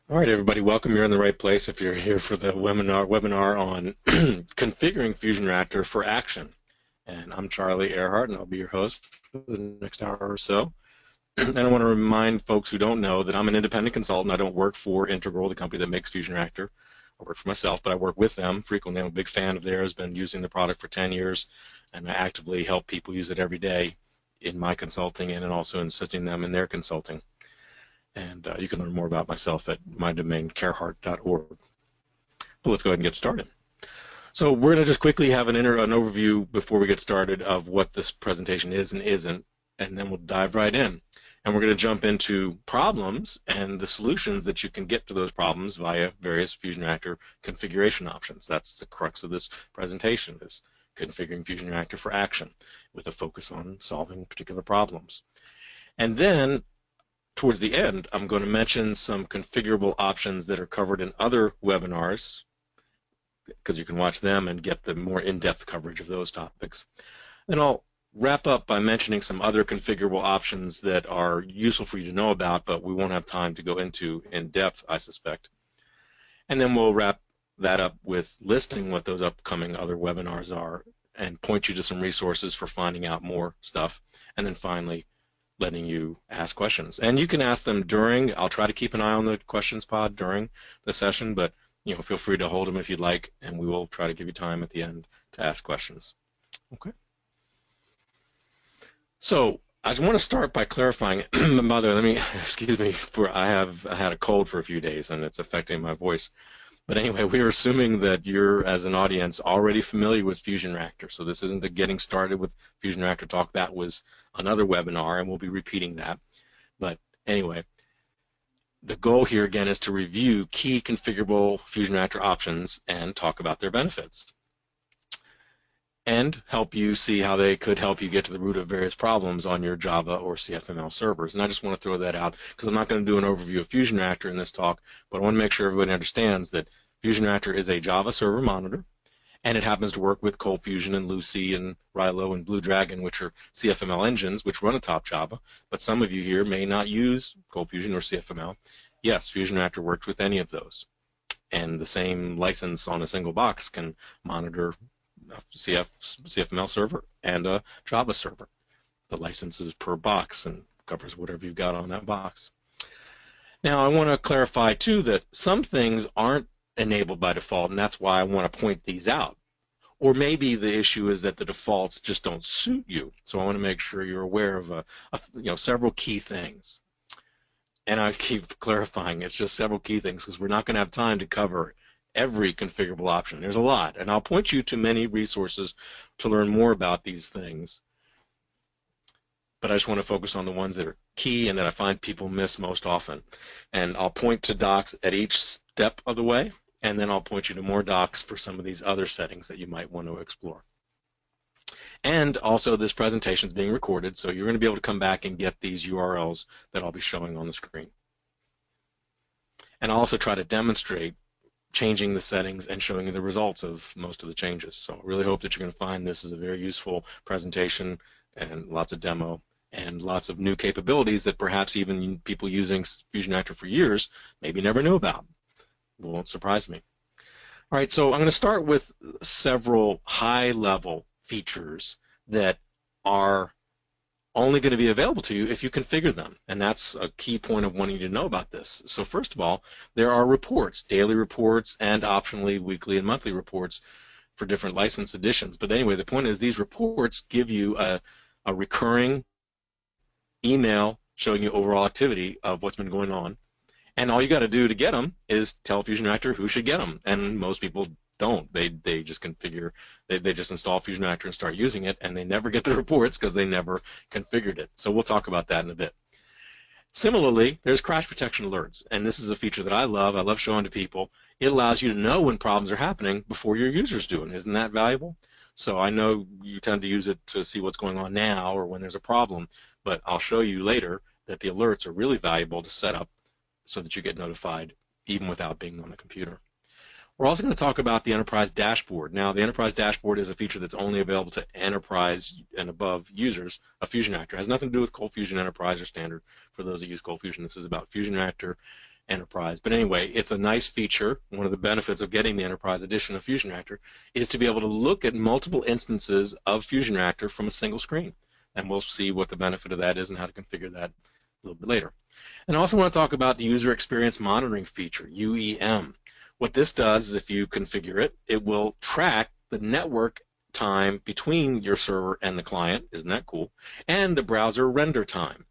All right, everybody, welcome. You're in the right place if you're here for the webinar on configuring FusionReactor for action. And I'm Charlie Earhart, and I'll be your host for the next hour or so. And I want to remind folks who don't know that I'm an independent consultant. I don't work for Integral, the company that makes FusionReactor. I work for myself, but I work with them frequently. I'm a big fan of theirs, been using the product for 10 years, and I actively help people use it every day in my consulting and also assisting them in their consulting. And you can learn more about myself at mydomaincarehart.org. But let's go ahead and get started. So we're going to just quickly have an overview before we get started of what this presentation is and isn't, and then we'll dive right in. And we're going to jump into problems and the solutions that you can get to those problems via various FusionReactor configuration options. That's the crux of this presentation, is configuring FusionReactor for action with a focus on solving particular problems. And then towards the end, I'm going to mention some configurable options that are covered in other webinars, because you can watch them and get the more in-depth coverage of those topics. Then I'll wrap up by mentioning some other configurable options that are useful for you to know about, but we won't have time to go into in depth, I suspect. And then we'll wrap that up with listing what those upcoming other webinars are and point you to some resources for finding out more stuff. And then finally, letting you ask questions. And you can ask them during. I'll try to keep an eye on the questions pod during the session, but feel free to hold them if you'd like, and we will try to give you time at the end to ask questions. Okay. So I want to start by clarifying, Mother, excuse me, I had a cold for a few days and it's affecting my voice. But anyway, we are assuming that you're, as an audience, already familiar with FusionReactor. So this isn't a getting started with FusionReactor talk. That was another webinar, and we'll be repeating that. But anyway, the goal here, again, is to review key configurable FusionReactor options and talk about their benefits, and help you see how they could help you get to the root of various problems on your Java or CFML servers. And I just want to throw that out because I'm not going to do an overview of FusionReactor in this talk, but I want to make sure everybody understands that FusionReactor is a Java server monitor, and it happens to work with ColdFusion and Lucy and Rilo and Blue Dragon, which are CFML engines which run atop Java. But some of you here may not use ColdFusion or CFML. Yes, FusionReactor works with any of those. And the same license on a single box can monitor a CFML server and a Java server. The license is per box and covers whatever you've got on that box. Now, I want to clarify, too, that some things aren't enabled by default, and that's why I want to point these out. Or maybe the issue is that the defaults just don't suit you. So I want to make sure you're aware of several key things. And I keep clarifying, it's just several key things because we're not going to have time to cover every configurable option. There's a lot, and I'll point you to many resources to learn more about these things. But I just want to focus on the ones that are key and that I find people miss most often. And I'll point to docs at each step of the way, and then I'll point you to more docs for some of these other settings that you might want to explore. And also, this presentation is being recorded, so you're going to be able to come back and get these URLs that I'll be showing on the screen. And I'll also try to demonstrate changing the settings and showing you the results of most of the changes. So I really hope that you're going to find this is a very useful presentation and lots of demo and lots of new capabilities that perhaps even people using FusionReactor for years maybe never knew about. It won't surprise me. All right, so I'm going to start with several high-level features that are only going to be available to you if you configure them, and that's a key point of wanting to know about this. So first of all, there are reports, daily reports and optionally weekly and monthly reports for different license editions. But anyway, the point is these reports give you a recurring email showing you overall activity of what's been going on, and all you got to do to get them is tell FusionReactor who should get them, and most people don't. They just configure, they just install FusionReactor and start using it, and they never get the reports because they never configured it. So we'll talk about that in a bit. Similarly, there's crash protection alerts, and this is a feature that I love showing to people. It allows you to know when problems are happening before your users do, and isn't that valuable? So I know you tend to use it to see what's going on now or when there's a problem, but I'll show you later that the alerts are really valuable to set up so that you get notified even without being on the computer. We're also going to talk about the Enterprise Dashboard. Now, the Enterprise Dashboard is a feature that's only available to Enterprise and above users of FusionReactor. It has nothing to do with ColdFusion Enterprise or Standard for those that use ColdFusion. This is about FusionReactor Enterprise. But anyway, it's a nice feature. One of the benefits of getting the Enterprise edition of FusionReactor is to be able to look at multiple instances of FusionReactor from a single screen. And we'll see what the benefit of that is and how to configure that a little bit later. And I also want to talk about the User Experience Monitoring feature, UEM. What this does is if you configure it, it will track the network time between your server and the client, isn't that cool, and the browser render time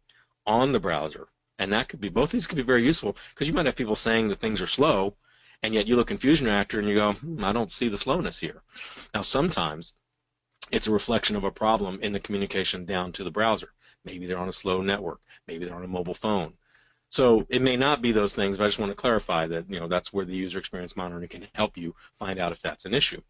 on the browser. And that could be, both these could be very useful because you might have people saying that things are slow, and yet you look in FusionReactor and you go, I don't see the slowness here. Now sometimes it's a reflection of a problem in the communication down to the browser. Maybe they're on a slow network, maybe they're on a mobile phone. So it may not be those things, but I just want to clarify that that's where the user experience monitoring can help you find out if that's an issue.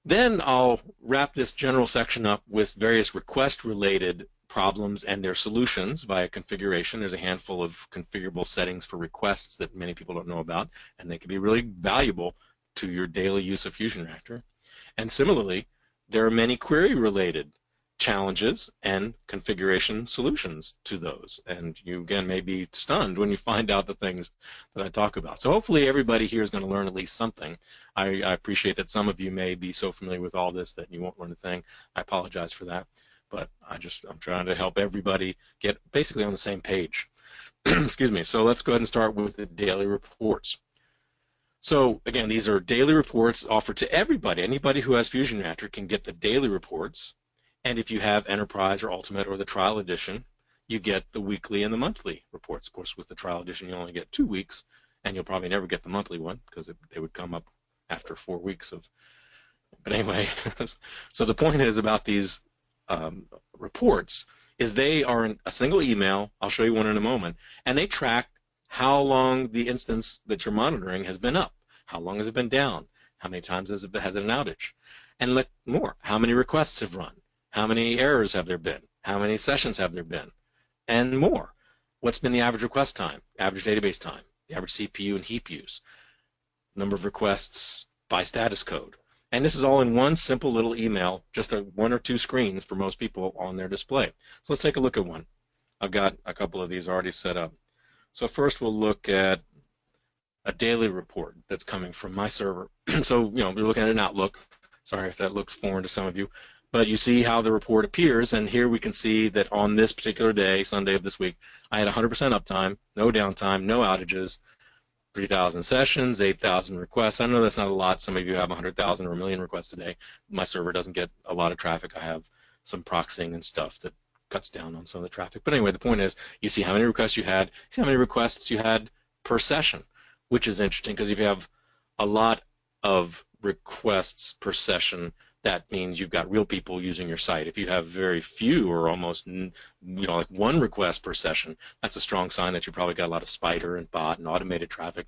Then I'll wrap this general section up with various request-related problems and their solutions via configuration. There's a handful of configurable settings for requests that many people don't know about, and they can be really valuable to your daily use of FusionReactor. And similarly, there are many query-related challenges and configuration solutions to those. And you, again, may be stunned when you find out the things that I talk about. So hopefully everybody here is going to learn at least something. I appreciate that some of you may be so familiar with all this that you won't learn a thing. I apologize for that. But I'm trying to help everybody get basically on the same page. Excuse me. So let's go ahead and start with the daily reports. So again, these are daily reports offered to everybody. Anybody who has FusionReactor can get the daily reports. And if you have Enterprise or Ultimate or the Trial Edition, you get the weekly and the monthly reports. Of course, with the Trial Edition, you only get 2 weeks, and you'll probably never get the monthly one because they would come up after 4 weeks of. But anyway, so the point is about these reports is they are in a single email. I'll show you one in a moment, and they track how long the instance that you're monitoring has been up, how long has it been down, how many times has it an outage, and look more, how many requests have run, how many errors have there been, how many sessions have there been, and more. What's been the average request time, average database time, the average CPU and heap use, number of requests by status code. And this is all in one simple little email, just 1 or 2 screens for most people on their display. So let's take a look at one. I've got a couple of these already set up. So first we'll look at a daily report that's coming from my server. So, we're looking at an Outlook. Sorry if that looks foreign to some of you. But you see how the report appears, and here we can see that on this particular day, Sunday of this week, I had 100% uptime, no downtime, no outages, 3,000 sessions, 8,000 requests. I know that's not a lot. Some of you have 100,000 or a million requests a day. My server doesn't get a lot of traffic. I have some proxying and stuff that cuts down on some of the traffic. But anyway, the point is, you see how many requests you had, see how many requests you had per session, which is interesting because if you have a lot of requests per session, that means you've got real people using your site. If you have very few or almost, like 1 request per session, that's a strong sign that you probably got a lot of spider and bot and automated traffic.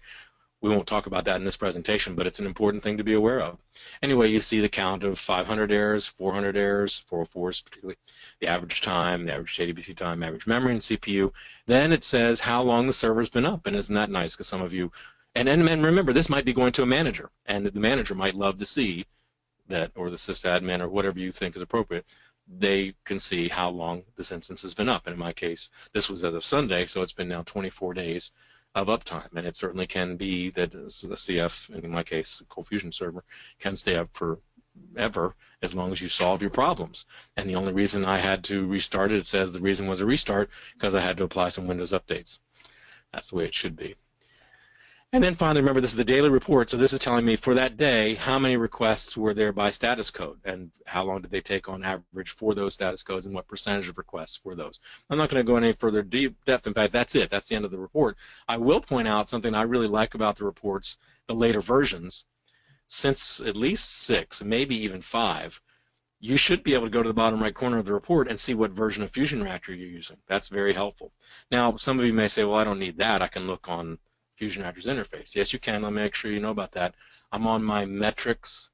We won't talk about that in this presentation, but it's an important thing to be aware of. Anyway, you see the count of 500 errors, 400 errors, 404s particularly, the average time, the average JDBC time, average memory and CPU. Then it says how long the server's been up, and isn't that nice? Because some of you, and remember, this might be going to a manager, and the manager might love to see that, or the sysadmin, or whatever you think is appropriate, they can see how long this instance has been up. And in my case, this was as of Sunday, so it's been now 24 days of uptime. And it certainly can be that the CF, in my case, the Cold Fusion server, can stay up forever as long as you solve your problems. And the only reason I had to restart it, it says the reason was a restart because I had to apply some Windows updates. That's the way it should be. And then finally, remember, this is the daily report, so this is telling me for that day how many requests were there by status code and how long did they take on average for those status codes and what percentage of requests were those. I'm not going to go into any further depth. In fact, that's it. That's the end of the report. I will point out something I really like about the reports, the later versions. Since at least 6, maybe even 5, you should be able to go to the bottom right corner of the report and see what version of FusionReactor you're using. That's very helpful. Now, some of you may say, well, I don't need that. I can look on FusionReactor's interface. Yes, you can. Let me make sure you know about that. I'm on my metrics,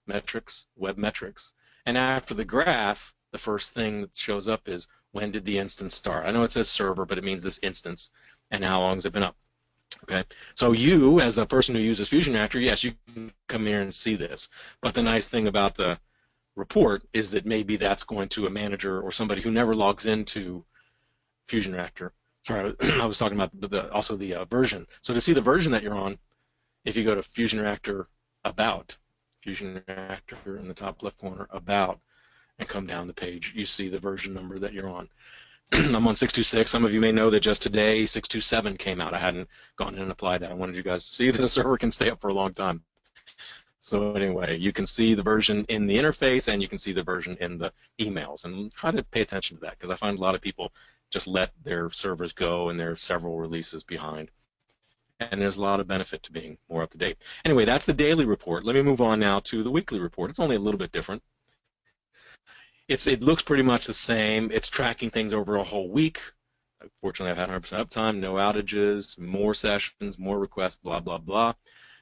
web metrics, and after the graph, the first thing that shows up is when did the instance start. I know it says server, but it means this instance, and how long has it been up. Okay, so you, as a person who uses FusionReactor, yes, you can come here and see this. But the nice thing about the report is that maybe that's going to a manager or somebody who never logs into FusionReactor sorry, I was talking about also the version. So to see the version that you're on, if you go to FusionReactor About, FusionReactor in the top left corner, About, and come down the page, you see the version number that you're on. I'm on 626. Some of you may know that just today 627 came out. I hadn't gone in and applied that. I wanted you guys to see that a server can stay up for a long time. So anyway, you can see the version in the interface and you can see the version in the emails. And try to pay attention to that because I find a lot of people just let their servers go and they're several releases behind. And there's a lot of benefit to being more up to date. Anyway, that's the daily report. Let me move on now to the weekly report. It's only a little bit different. It looks pretty much the same. It's tracking things over a whole week. Fortunately, I've had 100% uptime, no outages, more sessions, more requests, blah, blah, blah.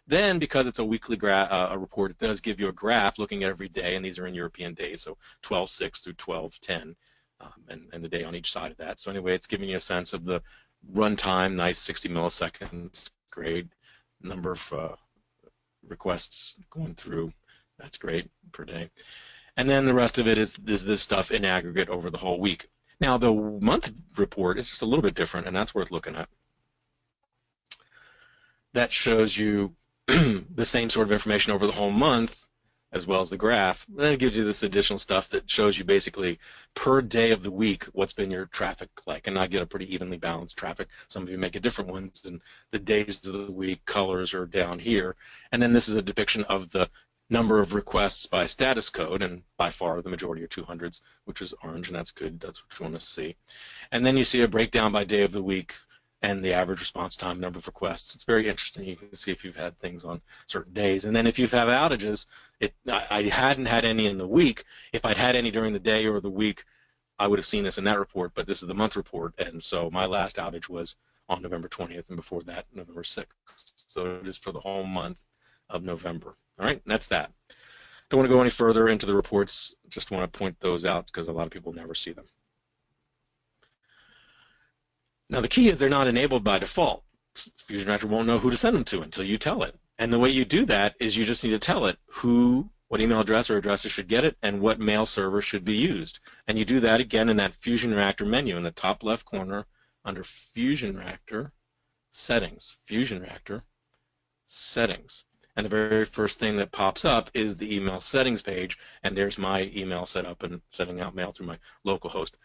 Then, because it's a weekly report, it does give you a graph looking at every day, and these are in European days, so 12/6 through 12/10, and the day on each side of that. So anyway, it's giving you a sense of the runtime, nice 60 milliseconds, great. Number of requests going through, that's great per day. And then the rest of it is this stuff in aggregate over the whole week. Now, the month report is just a little bit different, and that's worth looking at. That shows you the same sort of information over the whole month, as well as the graph. And then it gives you this additional stuff that shows you basically per day of the week what's been your traffic like. And I get a pretty evenly balanced traffic. Some of you make it different ones, and the days of the week colors are down here. And then this is a depiction of the number of requests by status code, and by far the majority are 200s, which is orange, and that's good. That's what you want to see. And then you see a breakdown by day of the week and the average response time, number of requests. It's very interesting. You can see if you've had things on certain days. And then if you've had outages, I hadn't had any in the week. If I'd had any during the day or the week, I would have seen this in that report, but this is the month report, and so my last outage was on November 20th, and before that, November 6th. So it is for the whole month of November. All right, and that's that. Don't want to go any further into the reports. Just want to point those out because a lot of people never see them. Now the key is they're not enabled by default. FusionReactor won't know who to send them to until you tell it. And the way you do that is you just need to tell it what email address or addresses should get it and what mail server should be used. And you do that again in that FusionReactor menu in the top left corner under FusionReactor Settings. FusionReactor Settings. And the very first thing that pops up is the email settings page, and there's my email set up and sending out mail through my local host.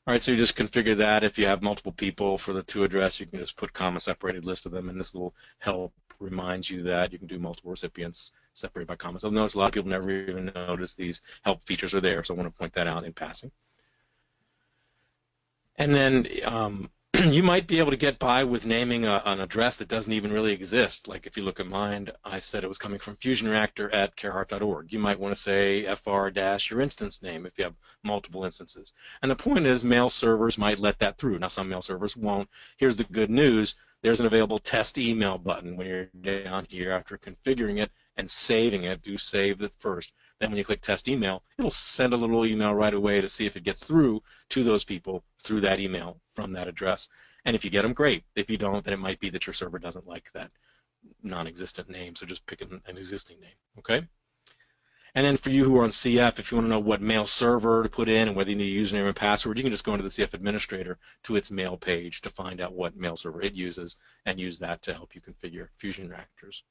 All right, so you just configure that. If you have multiple people for the to address, you can just put comma-separated list of them, and this little help reminds you that you can do multiple recipients separated by commas. I've noticed a lot of people never even notice these help features are there, so I want to point that out in passing. And then you might be able to get by with naming an address that doesn't even really exist. Like if you look at mine, I said it was coming from FusionReactor@carehart.org. You might want to say fr- your instance name if you have multiple instances. And the point is mail servers might let that through. Now some mail servers won't. Here's the good news. There's an available test email button when you're down here after configuring it and saving it. Do save it first. Then when you click test email, it'll send a little email right away to see if it gets through to those people through that email from that address. And if you get them, great. If you don't, then it might be that your server doesn't like that non-existent name, so just pick an existing name, okay? And then for you who are on CF, if you want to know what mail server to put in and whether you need a username and password, you can just go into the CF administrator to its mail page to find out what mail server it uses and use that to help you configure FusionReactors.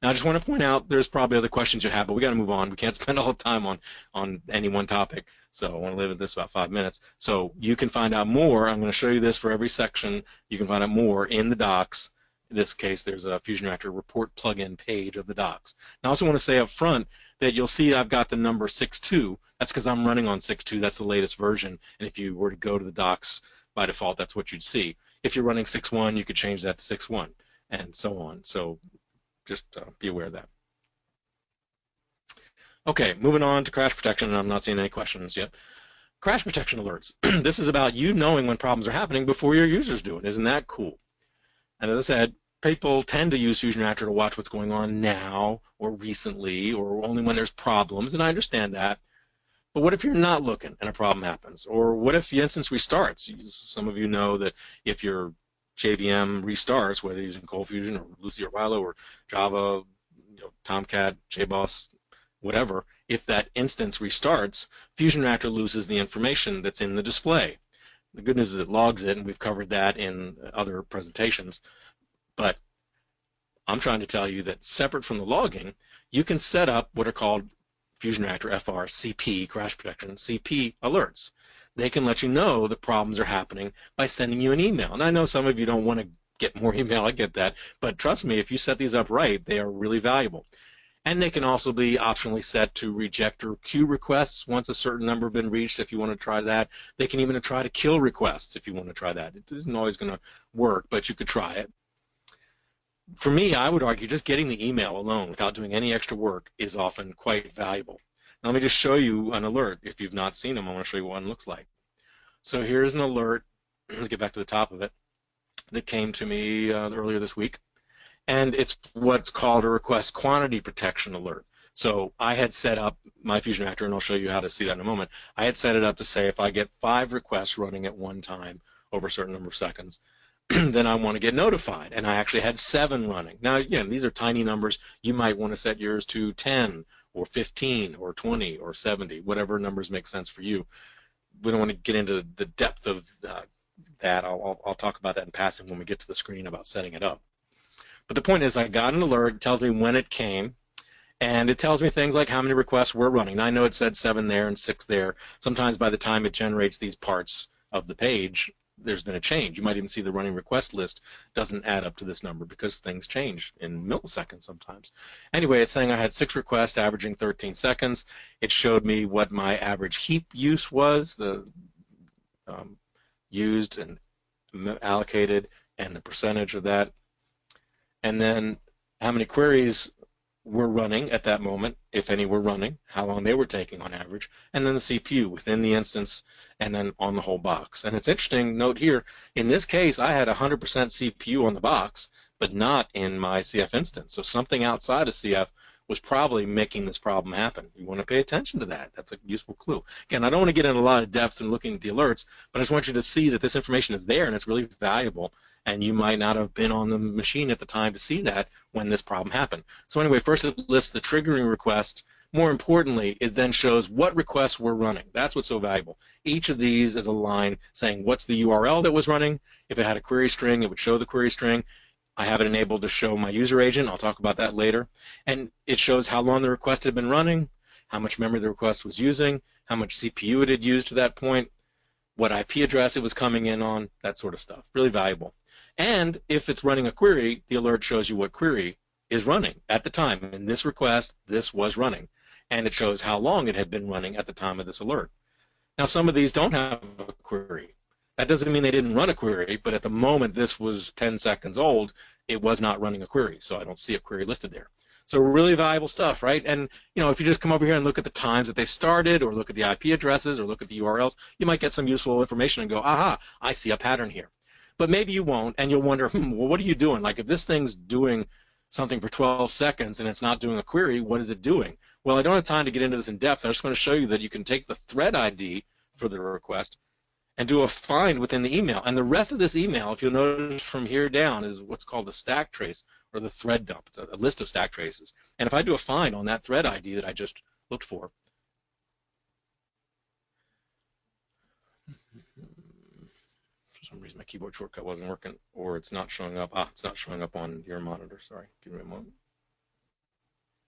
Now, I just want to point out there's probably other questions you have, but we got to move on. We can't spend all the time on any one topic, so I want to limit this about 5 minutes. So you can find out more. I'm going to show you this for every section. You can find out more in the docs. In this case, there's a FusionReactor report plugin page of the docs. Now, I also want to say up front that you'll see I've got the number 6.2. That's because I'm running on 6.2. That's the latest version. And if you were to go to the docs by default, that's what you'd see. If you're running 6.1, you could change that to 6.1 and so on. So just be aware of that. Okay, moving on to crash protection. I'm not seeing any questions yet. Crash protection alerts. This is about you knowing when problems are happening before your users do it. Isn't that cool? And as I said, people tend to use FusionReactor to watch what's going on now or recently or only when there's problems, and I understand that. But what if you're not looking and a problem happens? Or what if the instance restarts? Some of you know that if your JVM restarts, whether you're using ColdFusion or Lucy or Rilo or Java, Tomcat, JBoss, whatever, if that instance restarts, FusionReactor loses the information that's in the display. The good news is it logs it, and we've covered that in other presentations. But I'm trying to tell you that separate from the logging, you can set up what are called FusionReactor FR CP, crash protection, CP alerts. They can let you know the problems are happening by sending you an email. And I know some of you don't want to get more email, I get that, but trust me, if you set these up right, they are really valuable. And they can also be optionally set to reject or queue requests once a certain number have been reached if you want to try that. They can even try to kill requests if you want to try that. It isn't always going to work, but you could try it. For me, I would argue just getting the email alone without doing any extra work is often quite valuable. Now, let me just show you an alert. If you've not seen them, I want to show you what one looks like. So here's an alert. Let's get back to the top of it. That came to me earlier this week. And it's what's called a request quantity protection alert. So I had set up my FusionReactor, and I'll show you how to see that in a moment. I had set it up to say if I get 5 requests running at one time over a certain number of seconds, then I want to get notified. And I actually had 7 running. Now, again, these are tiny numbers. You might want to set yours to 10 or 15 or 20 or 70, whatever numbers make sense for you. We don't want to get into the depth of that. I'll talk about that in passing when we get to the screen about setting it up. But the point is, I got an alert. It tells me when it came, and it tells me things like how many requests we're running. Now, I know it said 7 there and 6 there. Sometimes by the time it generates these parts of the page, there's been a change. You might even see the running request list doesn't add up to this number because things change in milliseconds sometimes. Anyway, it's saying I had 6 requests averaging 13 seconds. It showed me what my average heap use was, the used and allocated, and the percentage of that. And then how many queries were running at that moment, if any were running, how long they were taking on average, and then the CPU within the instance, and then on the whole box. And it's interesting, note here, in this case, I had 100% CPU on the box, but not in my CF instance. So something outside of CF was probably making this problem happen. You want to pay attention to that. That's a useful clue. Again, I don't want to get into a lot of depth in looking at the alerts, but I just want you to see that this information is there and it's really valuable, and you might not have been on the machine at the time to see that when this problem happened. So anyway, first it lists the triggering request. More importantly, it then shows what requests were running. That's what's so valuable. Each of these is a line saying what's the URL that was running. If it had a query string, it would show the query string. I have it enabled to show my user agent. I'll talk about that later. And it shows how long the request had been running, how much memory the request was using, how much CPU it had used to that point, what IP address it was coming in on, that sort of stuff. Really valuable. And if it's running a query, the alert shows you what query is running at the time. In this request, this was running. And it shows how long it had been running at the time of this alert. Now, some of these don't have a query. That doesn't mean they didn't run a query, but at the moment this was 10 seconds old, it was not running a query, so I don't see a query listed there. So really valuable stuff, right? And if you just come over here and look at the times that they started, or look at the IP addresses, or look at the URLs, you might get some useful information and go, aha, I see a pattern here. But maybe you won't, and you'll wonder, well, what are you doing? Like, if this thing's doing something for 12 seconds and it's not doing a query, what is it doing? Well, I don't have time to get into this in depth. I'm just going to show you that you can take the thread ID for the request and do a find within the email. And the rest of this email, if you'll notice from here down, is what's called the stack trace, or the thread dump. It's a list of stack traces. And if I do a find on that thread ID that I just looked for, some reason my keyboard shortcut wasn't working, or it's not showing up. It's not showing up on your monitor. Sorry, give me a moment.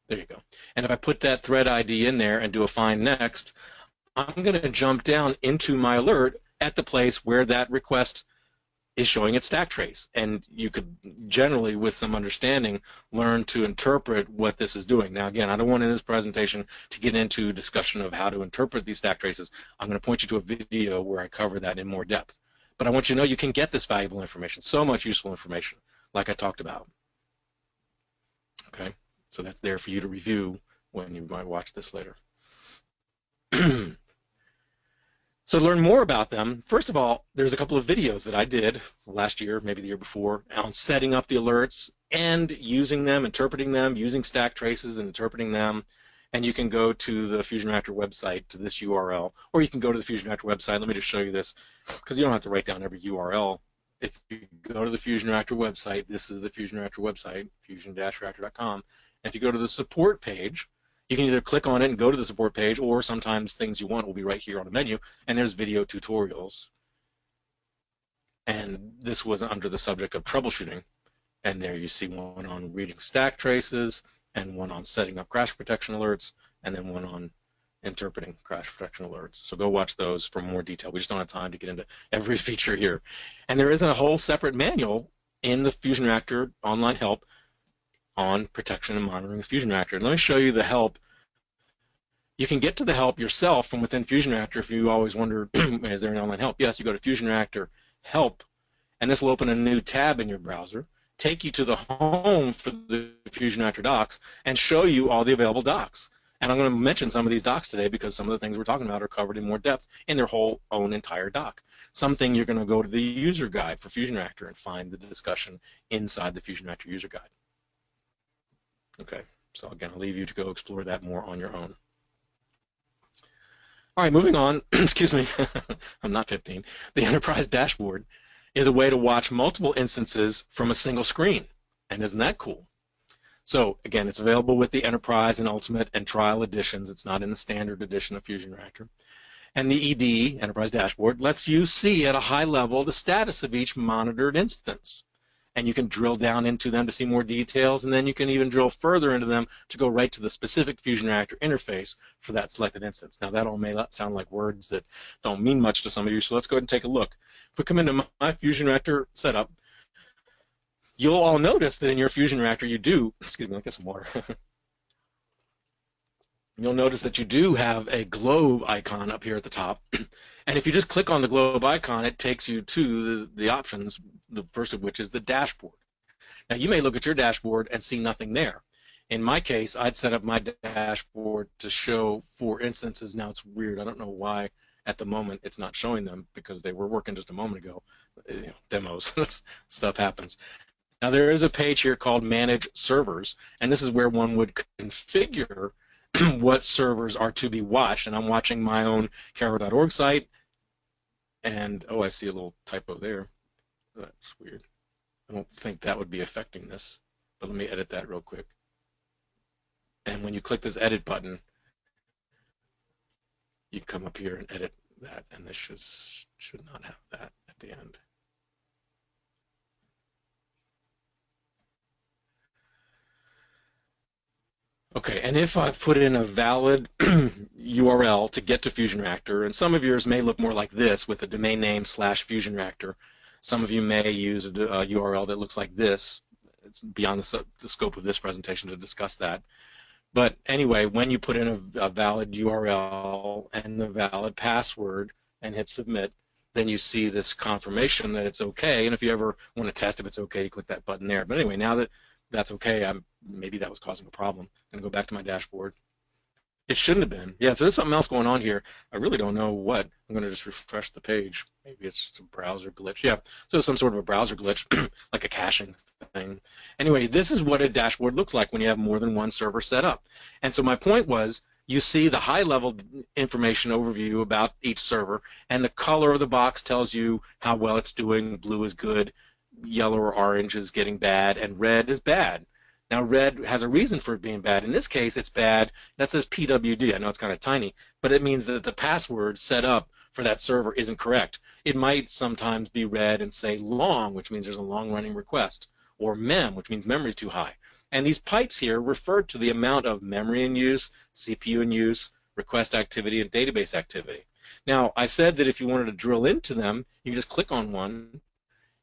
There you go. And if I put that thread ID in there and do a find next, I'm going to jump down into my alert at the place where that request is showing its stack trace. And you could generally, with some understanding, learn to interpret what this is doing. Now, again, I don't want in this presentation to get into discussion of how to interpret these stack traces. I'm going to point you to a video where I cover that in more depth. But I want you to know you can get this valuable information, so much useful information, like I talked about. Okay, so that's there for you to review when you might watch this later. So to learn more about them, first of all, there's a couple of videos that I did last year, maybe the year before, on setting up the alerts and using them, interpreting them, using stack traces and interpreting them. And you can go to the FusionReactor website, to this URL, or you can go to the FusionReactor website. Let me just show you this, because you don't have to write down every URL. If you go to the FusionReactor website, this is the FusionReactor website, fusion-reactor.com. And if you go to the support page, you can either click on it and go to the support page, or sometimes things you want will be right here on the menu, and there's video tutorials. And this was under the subject of troubleshooting. And there you see one on reading stack traces, and one on setting up crash protection alerts, and then one on interpreting crash protection alerts. So go watch those for more detail. We just don't have time to get into every feature here. And there is a whole separate manual in the FusionReactor online help on protection and monitoring the FusionReactor. Let me show you the help. You can get to the help yourself from within FusionReactor if you always wonder, is there an online help? Yes, you go to FusionReactor help, and this will open a new tab in your browser, take you to the home for the FusionReactor docs, and show you all the available docs. And I'm going to mention some of these docs today because some of the things we're talking about are covered in more depth in their whole own entire doc. Something you're going to go to the user guide for FusionReactor and find the discussion inside the FusionReactor user guide. Okay, so again, I'll leave you to go explore that more on your own. All right, moving on. Excuse me, I'm not 15. The enterprise dashboard is a way to watch multiple instances from a single screen. And isn't that cool? So again, it's available with the Enterprise and Ultimate and Trial editions. It's not in the standard edition of FusionReactor. And the ED, Enterprise Dashboard, lets you see at a high level the status of each monitored instance. And you can drill down into them to see more details, and then you can even drill further into them to go right to the specific FusionReactor interface for that selected instance. Now that all may sound like words that don't mean much to some of you, so let's go ahead and take a look. If we come into my FusionReactor setup, you'll all notice that in your FusionReactor you do, excuse me, I'll get some water. You'll notice that you do have a globe icon up here at the top. And if you just click on the globe icon, it takes you to the options, the first of which is the dashboard. Now you may look at your dashboard and see nothing there. In my case, I'd set up my dashboard to show 4 instances. Now it's weird. I don't know why at the moment it's not showing them because they were working just a moment ago. You know, demos, stuff happens. Now there is a page here called Manage Servers, and this is where one would configure what servers are to be watched. And I'm watching my own Caro.org site, and oh, I see a little typo there. That's weird. I don't think that would be affecting this, but let me edit that real quick. And when you click this edit button, you come up here and edit that, and this should not have that at the end. Okay, and if I've put in a valid URL to get to FusionReactor, and some of yours may look more like this with a domain name /FusionReactor. Some of you may use a URL that looks like this. It's beyond the scope of this presentation to discuss that. But anyway, when you put in a valid URL and the valid password and hit submit, then you see this confirmation that it's okay. And if you ever want to test if it's okay, you click that button there. But anyway, now that that's okay, maybe that was causing a problem. I'm going to go back to my dashboard. It shouldn't have been. Yeah, so there's something else going on here. I really don't know what. I'm going to just refresh the page. Maybe it's just a browser glitch. Yeah, so some sort of a browser glitch, like a caching thing. Anyway, this is what a dashboard looks like when you have more than one server set up. And so my point was, you see the high-level information overview about each server, and the color of the box tells you how well it's doing. Blue is good, yellow or orange is getting bad, and red is bad. Now, red has a reason for it being bad. In this case, it's bad. That says PWD. I know it's kind of tiny, but it means that the password set up for that server isn't correct. It might sometimes be red and say long, which means there's a long-running request, or mem, which means memory is too high. And these pipes here refer to the amount of memory in use, CPU in use, request activity, and database activity. Now, I said that if you wanted to drill into them, you can just click on one,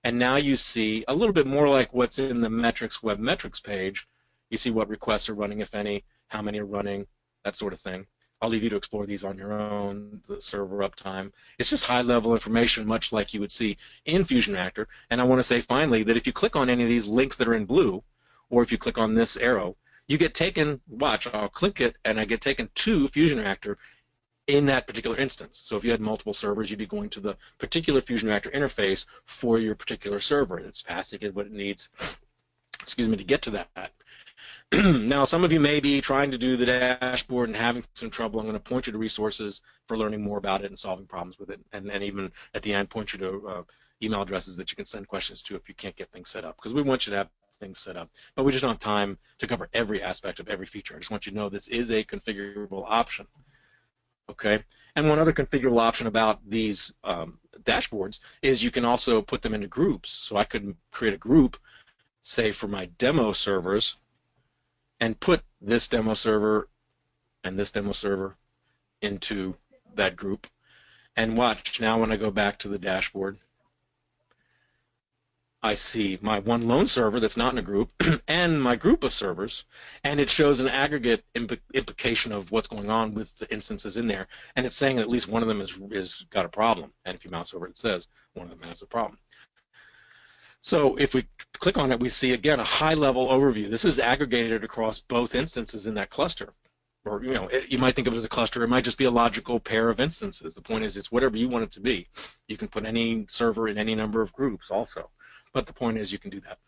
and now you see a little bit more like what's in the metrics web metrics page. You see what requests are running, if any, how many are running, that sort of thing. I'll leave you to explore these on your own, the server uptime. It's just high-level information, much like you would see in FusionReactor. And I want to say finally that if you click on any of these links that are in blue, or if you click on this arrow, you get taken, watch, I'll click it, and I get taken to FusionReactor in that particular instance. So if you had multiple servers, you'd be going to the particular FusionReactor interface for your particular server. It's passing it what it needs, excuse me, to get to that. Now, some of you may be trying to do the dashboard and having some trouble. I'm going to point you to resources for learning more about it and solving problems with it, and even at the end point you to email addresses that you can send questions to if you can't get things set up, because we want you to have things set up, but we just don't have time to cover every aspect of every feature. I just want you to know this is a configurable option. Okay, and one other configurable option about these dashboards is you can also put them into groups. So I could create a group, say for my demo servers, and put this demo server and this demo server into that group. And watch, now when I go back to the dashboard, I see my one lone server that's not in a group and my group of servers, and it shows an aggregate implication of what's going on with the instances in there, and it's saying that at least one of them is got a problem, and if you mouse over it says one of them has a problem. So if we click on it, we see again a high-level overview. This is aggregated across both instances in that cluster. Or, you know, you might think of it as a cluster. It might just be a logical pair of instances. The point is, it's whatever you want it to be. You can put any server in any number of groups also. But the point is, you can do that.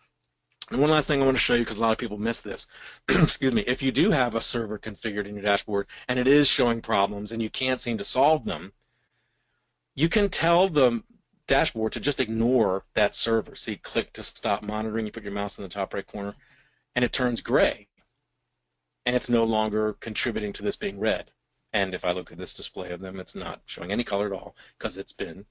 And one last thing I want to show you, because a lot of people miss this. Excuse me. If you do have a server configured in your dashboard and it is showing problems and you can't seem to solve them, you can tell the dashboard to just ignore that server. See, click to stop monitoring. You put your mouse in the top right corner, and it turns gray. And it's no longer contributing to this being red. And if I look at this display of them, it's not showing any color at all because it's been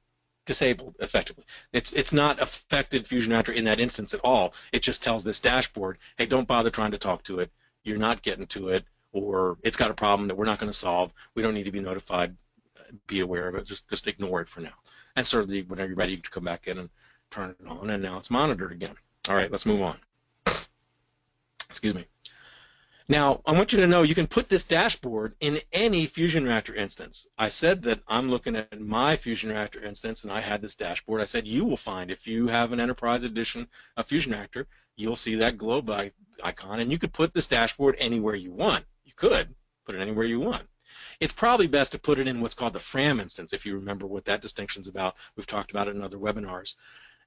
disabled effectively. It's not affected FusionReactor in that instance at all. It just tells this dashboard, hey, don't bother trying to talk to it. You're not getting to it, or it's got a problem that we're not going to solve. We don't need to be notified. Be aware of it. Just ignore it for now. And certainly, whenever you're ready to come back in and turn it on, and now it's monitored again. All right, let's move on. Excuse me. Now, I want you to know you can put this dashboard in any FusionReactor instance. I said that I'm looking at my FusionReactor instance, and I had this dashboard. I said you will find, if you have an enterprise edition of FusionReactor, you'll see that globe icon, and you could put this dashboard anywhere you want. You could put it anywhere you want. It's probably best to put it in what's called the FRAM instance, if you remember what that distinction's about. We've talked about it in other webinars.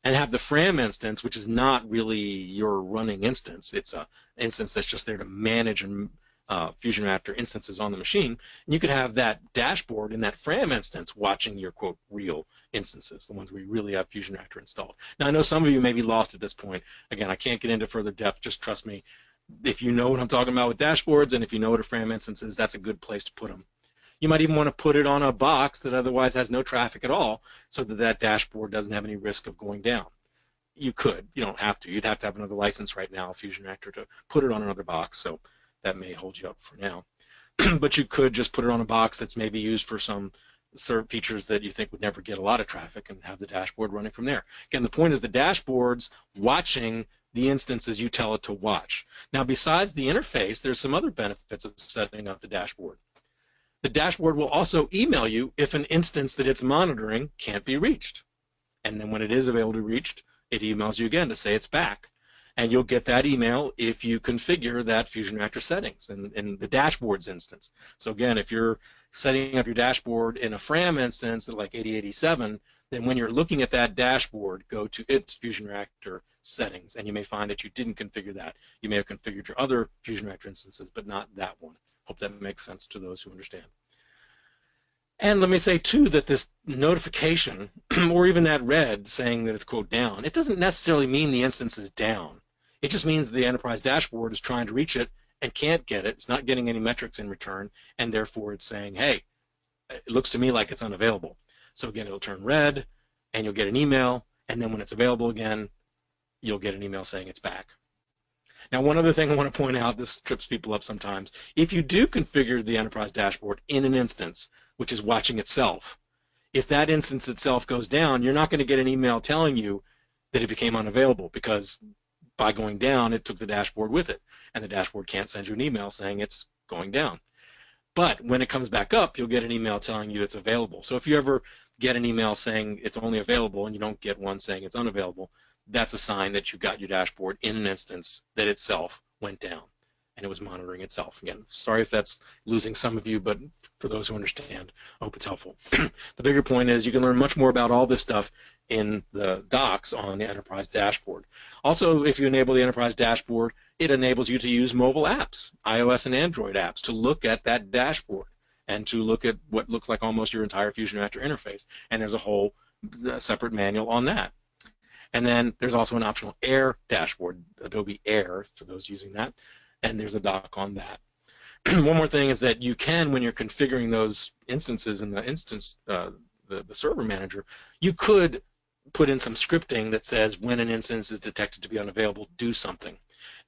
And have the FRAM instance, which is not really your running instance. It's an instance that's just there to manage FusionReactor instances on the machine. And you could have that dashboard in that FRAM instance watching your, quote, real instances, the ones where you really have FusionReactor installed. Now, I know some of you may be lost at this point. Again, I can't get into further depth. Just trust me. If you know what I'm talking about with dashboards, and if you know what a FRAM instance is, that's a good place to put them. You might even want to put it on a box that otherwise has no traffic at all, so that that dashboard doesn't have any risk of going down. You could. You don't have to. You'd have to have another license right now, FusionReactor, to put it on another box, so that may hold you up for now. But you could just put it on a box that's maybe used for some certain features that you think would never get a lot of traffic, and have the dashboard running from there. Again, the point is the dashboard's watching the instances you tell it to watch. Now, besides the interface, there's some other benefits of setting up the dashboard. The dashboard will also email you if an instance that it's monitoring can't be reached. And then when it is able to be reached, it emails you again to say it's back. And you'll get that email if you configure that FusionReactor settings in the dashboards instance. So again, if you're setting up your dashboard in a FRAM instance like 8087, then when you're looking at that dashboard, go to its FusionReactor settings, and you may find that you didn't configure that. You may have configured your other FusionReactor instances, but not that one. Hope that makes sense to those who understand. And let me say, too, that this notification, or even that red saying that it's, quote, down, it doesn't necessarily mean the instance is down. It just means the enterprise dashboard is trying to reach it and can't get it. It's not getting any metrics in return, and therefore it's saying, hey, it looks to me like it's unavailable. So again, it'll turn red, and you'll get an email, and then when it's available again, you'll get an email saying it's back. Now, one other thing I want to point out, this trips people up sometimes. If you do configure the enterprise dashboard in an instance, which is watching itself, if that instance itself goes down, you're not going to get an email telling you that it became unavailable, because by going down, it took the dashboard with it, and the dashboard can't send you an email saying it's going down. But when it comes back up, you'll get an email telling you it's available. So if you ever get an email saying it's only available and you don't get one saying it's unavailable, that's a sign that you got your dashboard in an instance that itself went down and it was monitoring itself. Again, sorry if that's losing some of you, but for those who understand, I hope it's helpful. The bigger point is you can learn much more about all this stuff in the docs on the enterprise dashboard. Also, if you enable the enterprise dashboard, it enables you to use mobile apps, iOS and Android apps, to look at that dashboard and to look at what looks like almost your entire FusionReactor interface. And there's a whole separate manual on that. And then there's also an optional Air dashboard, Adobe Air, for those using that, and there's a doc on that. one more thing is that you can, when you're configuring those instances in the instance, the server manager, you could put in some scripting that says when an instance is detected to be unavailable, do something.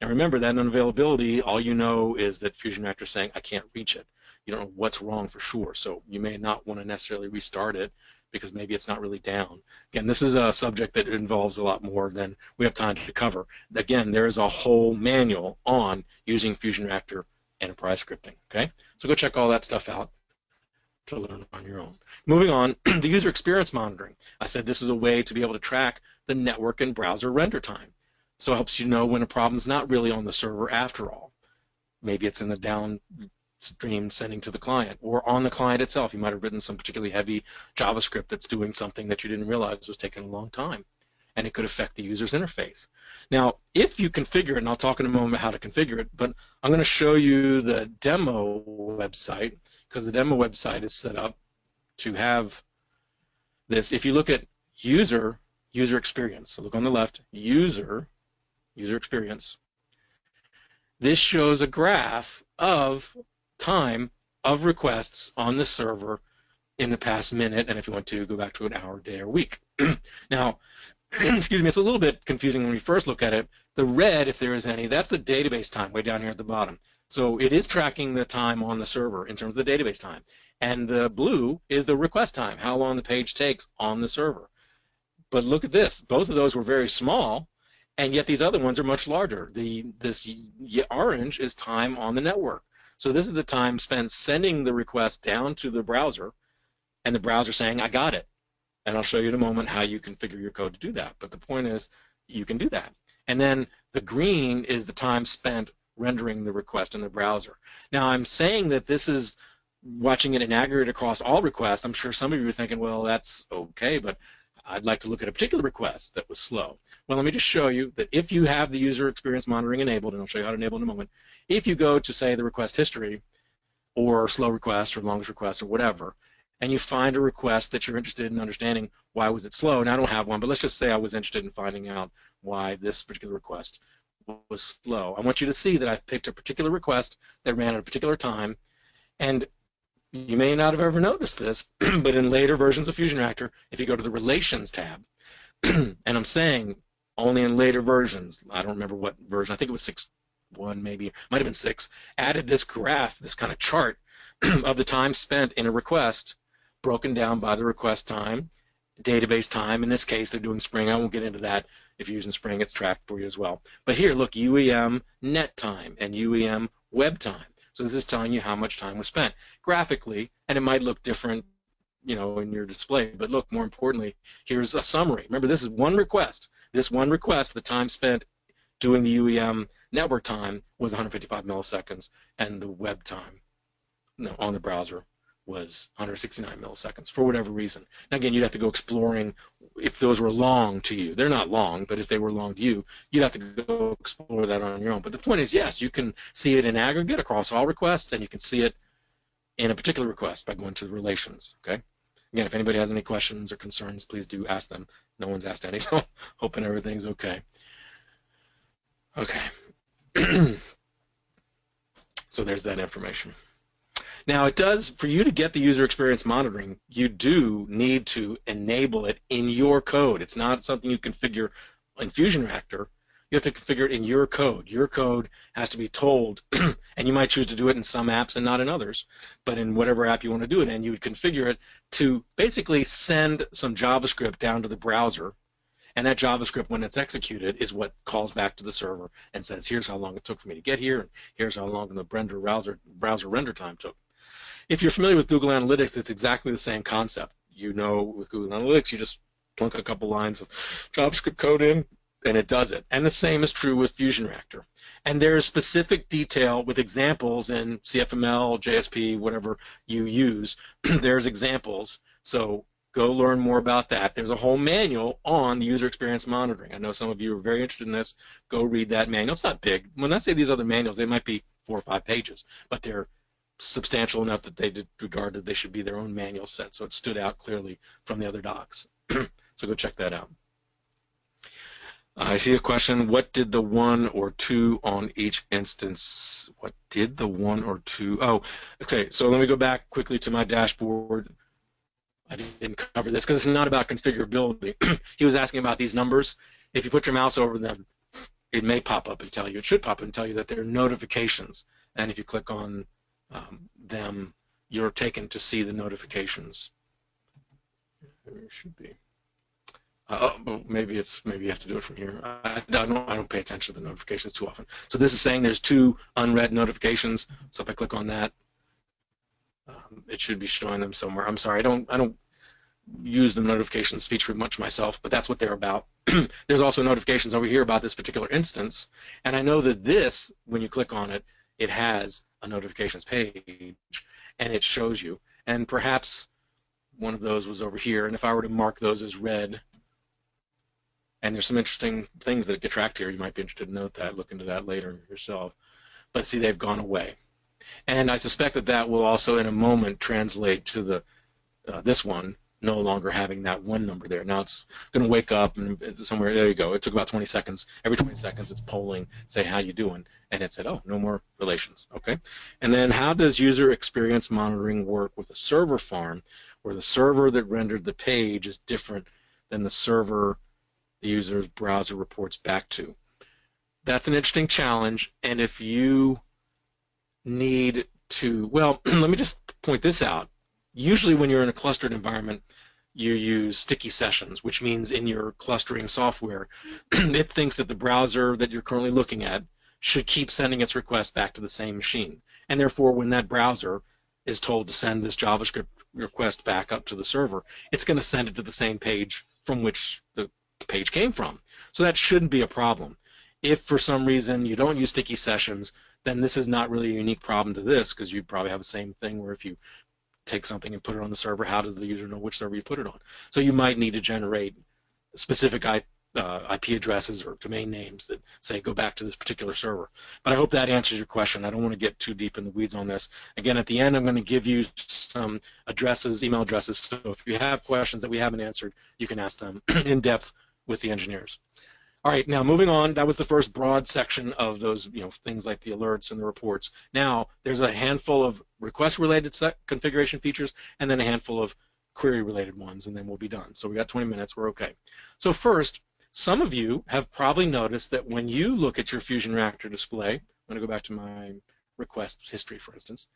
Now remember that unavailability, all you know is that FusionReactor is saying, I can't reach it. You don't know what's wrong for sure, so you may not want to necessarily restart it because maybe it's not really down. Again, this is a subject that involves a lot more than we have time to cover. Again, there is a whole manual on using FusionReactor enterprise scripting, okay? So go check all that stuff out to learn on your own. Moving on, the user experience monitoring. I said this is a way to be able to track the network and browser render time. So it helps you know when a problem's not really on the server after all. Maybe it's in the downstream sending to the client, or on the client itself. You might have written some particularly heavy JavaScript that's doing something that you didn't realize was taking a long time, and it could affect the user's interface. Now, if you configure it, and I'll talk in a moment how to configure it, but I'm going to show you the demo website, because the demo website is set up to have this. If you look at user experience, so look on the left, user experience, this shows a graph of time of requests on the server in the past minute, and if you want to go back to an hour, day, or week. Now, excuse me, it's a little bit confusing when we first look at it. The red, if there is any, that's the database time way down here at the bottom. So it is tracking the time on the server in terms of the database time. And the blue is the request time, how long the page takes on the server. But look at this. Both of those were very small, and yet these other ones are much larger. This orange is time on the network. So this is the time spent sending the request down to the browser, and the browser saying, I got it. And I'll show you in a moment how you configure your code to do that. But the point is, you can do that. And then the green is the time spent rendering the request in the browser. Now, I'm saying that this is watching it in aggregate across all requests. I'm sure some of you are thinking, well, that's okay, but I'd like to look at a particular request that was slow. Well, let me just show you that if you have the user experience monitoring enabled, and I'll show you how to enable it in a moment, if you go to, say, the request history, or slow request, or longest request, or whatever, and you find a request that you're interested in understanding why was it slow. Now, I don't have one, but let's just say I was interested in finding out why this particular request was slow. I want you to see that I've picked a particular request that ran at a particular time, and you may not have ever noticed this, but in later versions of FusionReactor, if you go to the Relations tab, and I'm saying only in later versions, I don't remember what version, I think it was 6.1 maybe, might have been 6, added this graph, this kind of chart of the time spent in a request, broken down by the request time, database time. In this case, they're doing Spring. I won't get into that. If you're using Spring, it's tracked for you as well. But here, look, UEM net time and UEM web time. So this is telling you how much time was spent graphically, and it might look different, you know, in your display. But look, more importantly, here's a summary. Remember, this is one request. This one request, the time spent doing the UEM network time was 155 milliseconds, and the web time on the browser was 169 milliseconds for whatever reason. Now again, you'd have to go exploring if those were long to you. They're not long, but if they were long to you, you'd have to go explore that on your own. But the point is, yes, you can see it in aggregate across all requests, and you can see it in a particular request by going to the relations. Okay. Again, if anybody has any questions or concerns, please do ask them. No one's asked any, so hoping everything's okay. Okay. So there's that information. Now, it does, for you to get the user experience monitoring, you do need to enable it in your code. It's not something you configure in FusionReactor. You have to configure it in your code. Your code has to be told, and you might choose to do it in some apps and not in others, but in whatever app you want to do it in, you would configure it to basically send some JavaScript down to the browser, and that JavaScript, when it's executed, is what calls back to the server and says, here's how long it took for me to get here, and here's how long the browser render time took. If you're familiar with Google Analytics, it's exactly the same concept. You know, with Google Analytics, you just plunk a couple lines of JavaScript code in, and it does it. And the same is true with FusionReactor. And there's specific detail with examples in CFML, JSP, whatever you use. There's examples. So go learn more about that. There's a whole manual on the user experience monitoring. I know some of you are very interested in this. Go read that manual. It's not big. When I say these other manuals, they might be 4 or 5 pages, but they're substantial enough that they regarded they should be their own manual set, so it stood out clearly from the other docs. So go check that out. I see a question. What did the 1 or 2 on each instance? What did the 1 or 2? Oh, okay. So let me go back quickly to my dashboard. I didn't cover this because it's not about configurability. He was asking about these numbers. If you put your mouse over them, it may pop up and tell you, it should pop up and tell you that they're notifications. And if you click on them, you're taken to see the notifications. It should be. Maybe you have to do it from here. I don't pay attention to the notifications too often. So this is saying there's 2 unread notifications. So if I click on that, it should be showing them somewhere. I'm sorry, I don't use the notifications feature much myself, but that's what they're about. There's also notifications over here about this particular instance, and I know that this, when you click on it, it has a notifications page, and it shows you. And perhaps one of those was over here, and if I were to mark those as red, and there's some interesting things that get tracked here, you might be interested to note that, look into that later yourself. But see, they've gone away. And I suspect that that will also in a moment translate to the this one no longer having that 1 number there. Now it's going to wake up and somewhere, there you go. It took about 20 seconds. Every 20 seconds it's polling, say, how you doing? And it said, oh, no more relations. Okay. And then how does user experience monitoring work with a server farm where the server that rendered the page is different than the server the user's browser reports back to? That's an interesting challenge. And if you need to, well, let me just point this out. Usually when you're in a clustered environment, you use sticky sessions, which means in your clustering software, it thinks that the browser that you're currently looking at should keep sending its request back to the same machine. And therefore, when that browser is told to send this JavaScript request back up to the server, it's going to send it to the same page from which the page came from. So that shouldn't be a problem. If for some reason you don't use sticky sessions, then this is not really a unique problem to this, because you probably have the same thing where if you take something and put it on the server, how does the user know which server you put it on? So you might need to generate specific IP addresses or domain names that say go back to this particular server. But I hope that answers your question. I don't want to get too deep in the weeds on this. Again, at the end, I'm going to give you some addresses, email addresses. So if you have questions that we haven't answered, you can ask them in depth with the engineers. All right, now moving on, that was the first broad section of those, things like the alerts and the reports. Now, there's a handful of request-related configuration features and then a handful of query-related ones, and then we'll be done. So we got 20 minutes, we're okay. So first, some of you have probably noticed that when you look at your FusionReactor display, I'm going to go back to my request history, for instance,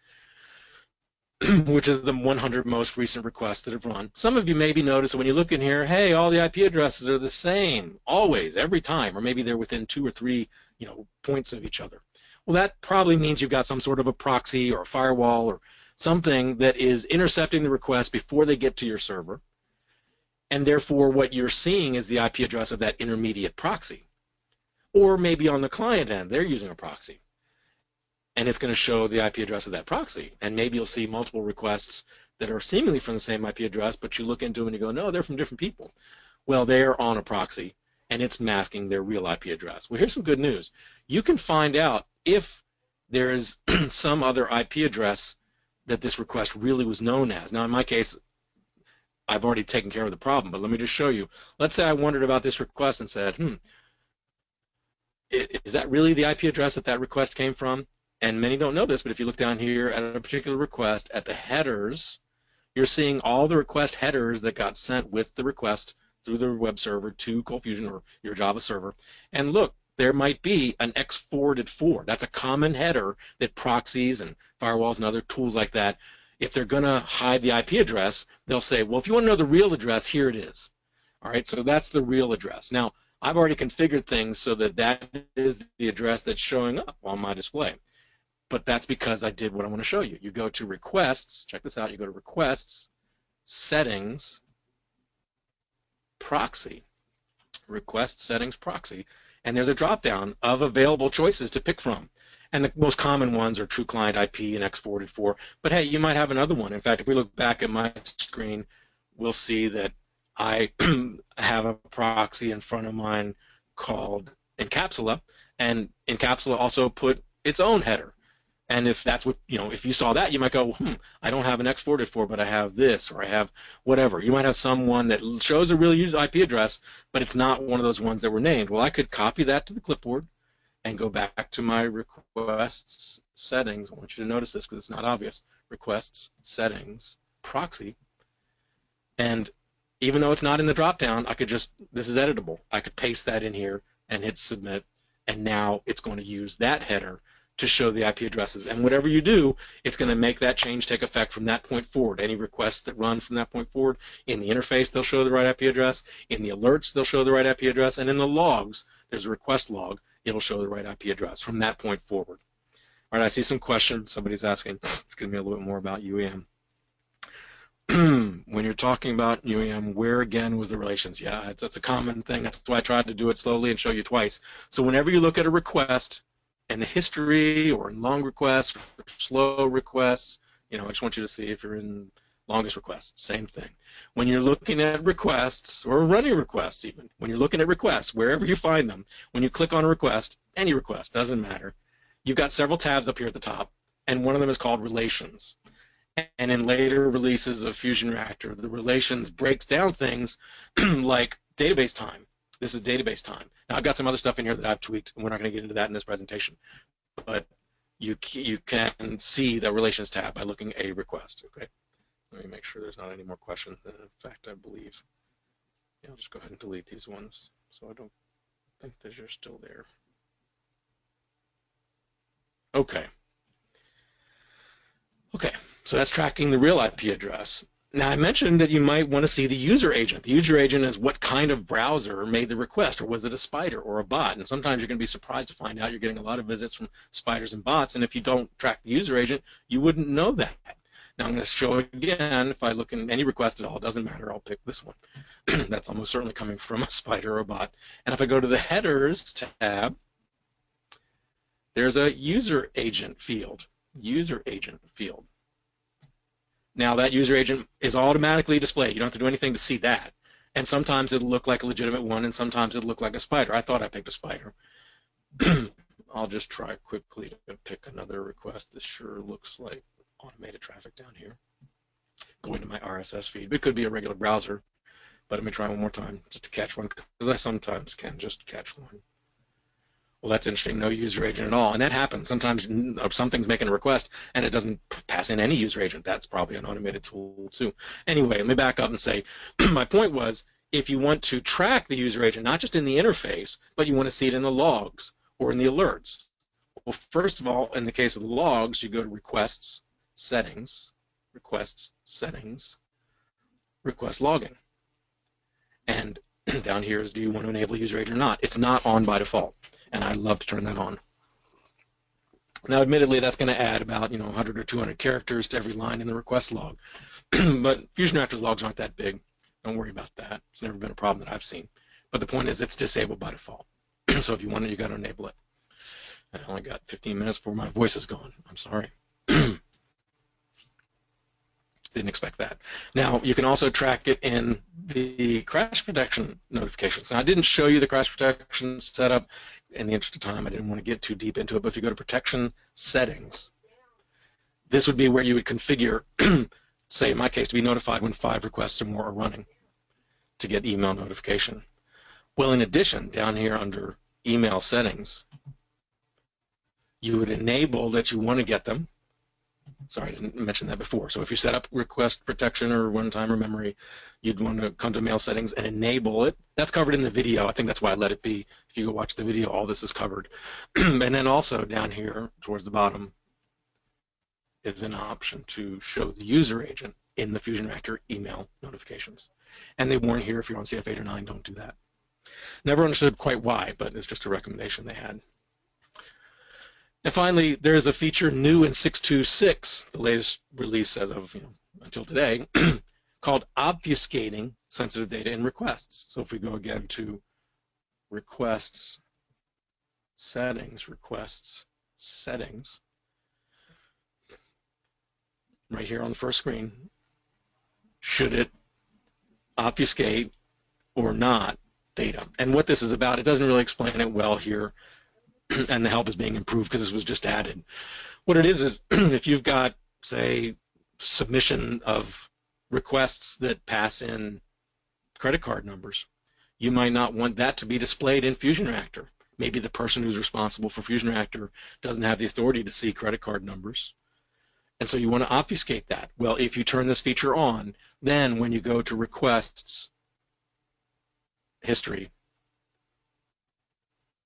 which is the 100 most recent requests that have run. Some of you maybe notice that when you look in here, hey, all the IP addresses are the same, always, every time, or maybe they're within 2 or 3, points of each other. Well, that probably means you've got some sort of a proxy or a firewall or something that is intercepting the request before they get to your server, and therefore what you're seeing is the IP address of that intermediate proxy. Or maybe on the client end, they're using a proxy, and it's going to show the IP address of that proxy. And maybe you'll see multiple requests that are seemingly from the same IP address, but you look into them and you go, no, they're from different people. Well, they're on a proxy, and it's masking their real IP address. Well, here's some good news. You can find out if there is some other IP address that this request really was known as. Now, in my case, I've already taken care of the problem, but let me just show you. Let's say I wondered about this request and said, is that really the IP address that request came from? And many don't know this, but if you look down here at a particular request, at the headers, you're seeing all the request headers that got sent with the request through the web server to ColdFusion or your Java server. And look, there might be an X-forwarded 4. That's a common header that proxies and firewalls and other tools like that, if they're going to hide the IP address, they'll say, well, if you want to know the real address, here it is. All right, so that's the real address. Now, I've already configured things so that that is the address that's showing up on my display. But that's because I did what I want to show you. You go to Requests, check this out, you go to Requests, Settings, Proxy, Request Settings Proxy, and there's a drop-down of available choices to pick from. And the most common ones are True Client IP and X-forwarded 4. But hey, you might have another one. In fact, if we look back at my screen, we'll see that I have a proxy in front of mine called Encapsula, and Encapsula also put its own header. And if that's what, if you saw that, you might go, I don't have an exported for, but I have this, or I have whatever. You might have someone that shows a real user IP address, but it's not one of those ones that were named. Well, I could copy that to the clipboard and go back to my requests settings. I want you to notice this because it's not obvious. Requests, settings, proxy. And even though it's not in the dropdown, I could this is editable. I could paste that in here and hit submit, and now it's going to use that header to show the IP addresses. And whatever you do, it's going to make that change take effect from that point forward. Any requests that run from that point forward, in the interface, they'll show the right IP address. In the alerts, they'll show the right IP address. And in the logs, there's a request log, it'll show the right IP address from that point forward. All right, I see some questions. Somebody's asking. It's going to be a little bit more about UEM. When you're talking about UEM, where again was the relations? Yeah, that's a common thing. That's why I tried to do it slowly and show you twice. So whenever you look at a request and the history, or in long requests, or slow requests, I just want you to see if you're in longest requests, same thing. When you're looking at requests, or running requests even, when you're looking at requests, wherever you find them, when you click on a request, any request, doesn't matter, you've got several tabs up here at the top, and one of them is called Relations. And in later releases of FusionReactor, the Relations breaks down things like database time. This is database time. Now, I've got some other stuff in here that I've tweaked, and we're not going to get into that in this presentation. But you can see the Relations tab by looking at a request. Okay. Let me make sure there's not any more questions. In fact, I believe. Yeah, I'll just go ahead and delete these ones so I don't think that you're still there. Okay. Okay, so that's tracking the real IP address. Now, I mentioned that you might want to see the user agent. The user agent is what kind of browser made the request, or was it a spider or a bot? And sometimes you're going to be surprised to find out you're getting a lot of visits from spiders and bots, and if you don't track the user agent, you wouldn't know that. Now, I'm going to show it again. If I look in any request at all, it doesn't matter, I'll pick this one. That's almost certainly coming from a spider or a bot. And if I go to the Headers tab, there's a user agent field. User agent field. Now that user agent is automatically displayed. You don't have to do anything to see that. And sometimes it'll look like a legitimate one, and sometimes it'll look like a spider. I thought I picked a spider. I'll just try quickly to pick another request. This sure looks like automated traffic down here. Going to my RSS feed. It could be a regular browser, but let me try one more time just to catch one, because I sometimes can just catch one. Well, that's interesting, no user agent at all. And that happens. Sometimes something's making a request and it doesn't pass in any user agent. That's probably an automated tool too. Anyway, let me back up and say, my point was, if you want to track the user agent, not just in the interface, but you want to see it in the logs or in the alerts. Well, first of all, in the case of the logs, you go to Requests, Settings, Request Logging. And down here is, do you want to enable user agent or not? It's not on by default. And I'd love to turn that on. Now, admittedly, that's going to add about 100 or 200 characters to every line in the request log. But FusionReactor's logs aren't that big. Don't worry about that. It's never been a problem that I've seen. But the point is, it's disabled by default. So if you want it, you got to enable it. I only got 15 minutes before my voice is gone. I'm sorry. Didn't expect that. Now, you can also track it in the crash protection notifications. Now, I didn't show you the crash protection setup. In the interest of time, I didn't want to get too deep into it, but if you go to Protection Settings, this would be where you would configure, say in my case, to be notified when 5 requests or more are running to get email notification. Well, in addition, down here under Email Settings, you would enable that you want to get them. Sorry, I didn't mention that before. So if you set up request protection or runtime or memory, you'd want to come to mail settings and enable it. That's covered in the video. I think that's why I let it be. If you go watch the video, all this is covered. And then also down here towards the bottom is an option to show the user agent in the FusionReactor email notifications. And they warn here if you're on CF8 or 9, don't do that. Never understood quite why, but it's just a recommendation they had. And finally, there's a feature new in 6.2.6, the latest release as of until today, called obfuscating sensitive data in requests. So if we go again to Requests, Settings, right here on the first screen, should it obfuscate or not data? And what this is about, it doesn't really explain it well here. and the help is being improved because this was just added. What it is if you've got, say, submission of requests that pass in credit card numbers, you might not want that to be displayed in FusionReactor. Maybe the person who's responsible for FusionReactor doesn't have the authority to see credit card numbers. And so you want to obfuscate that. Well, if you turn this feature on, then when you go to requests, history,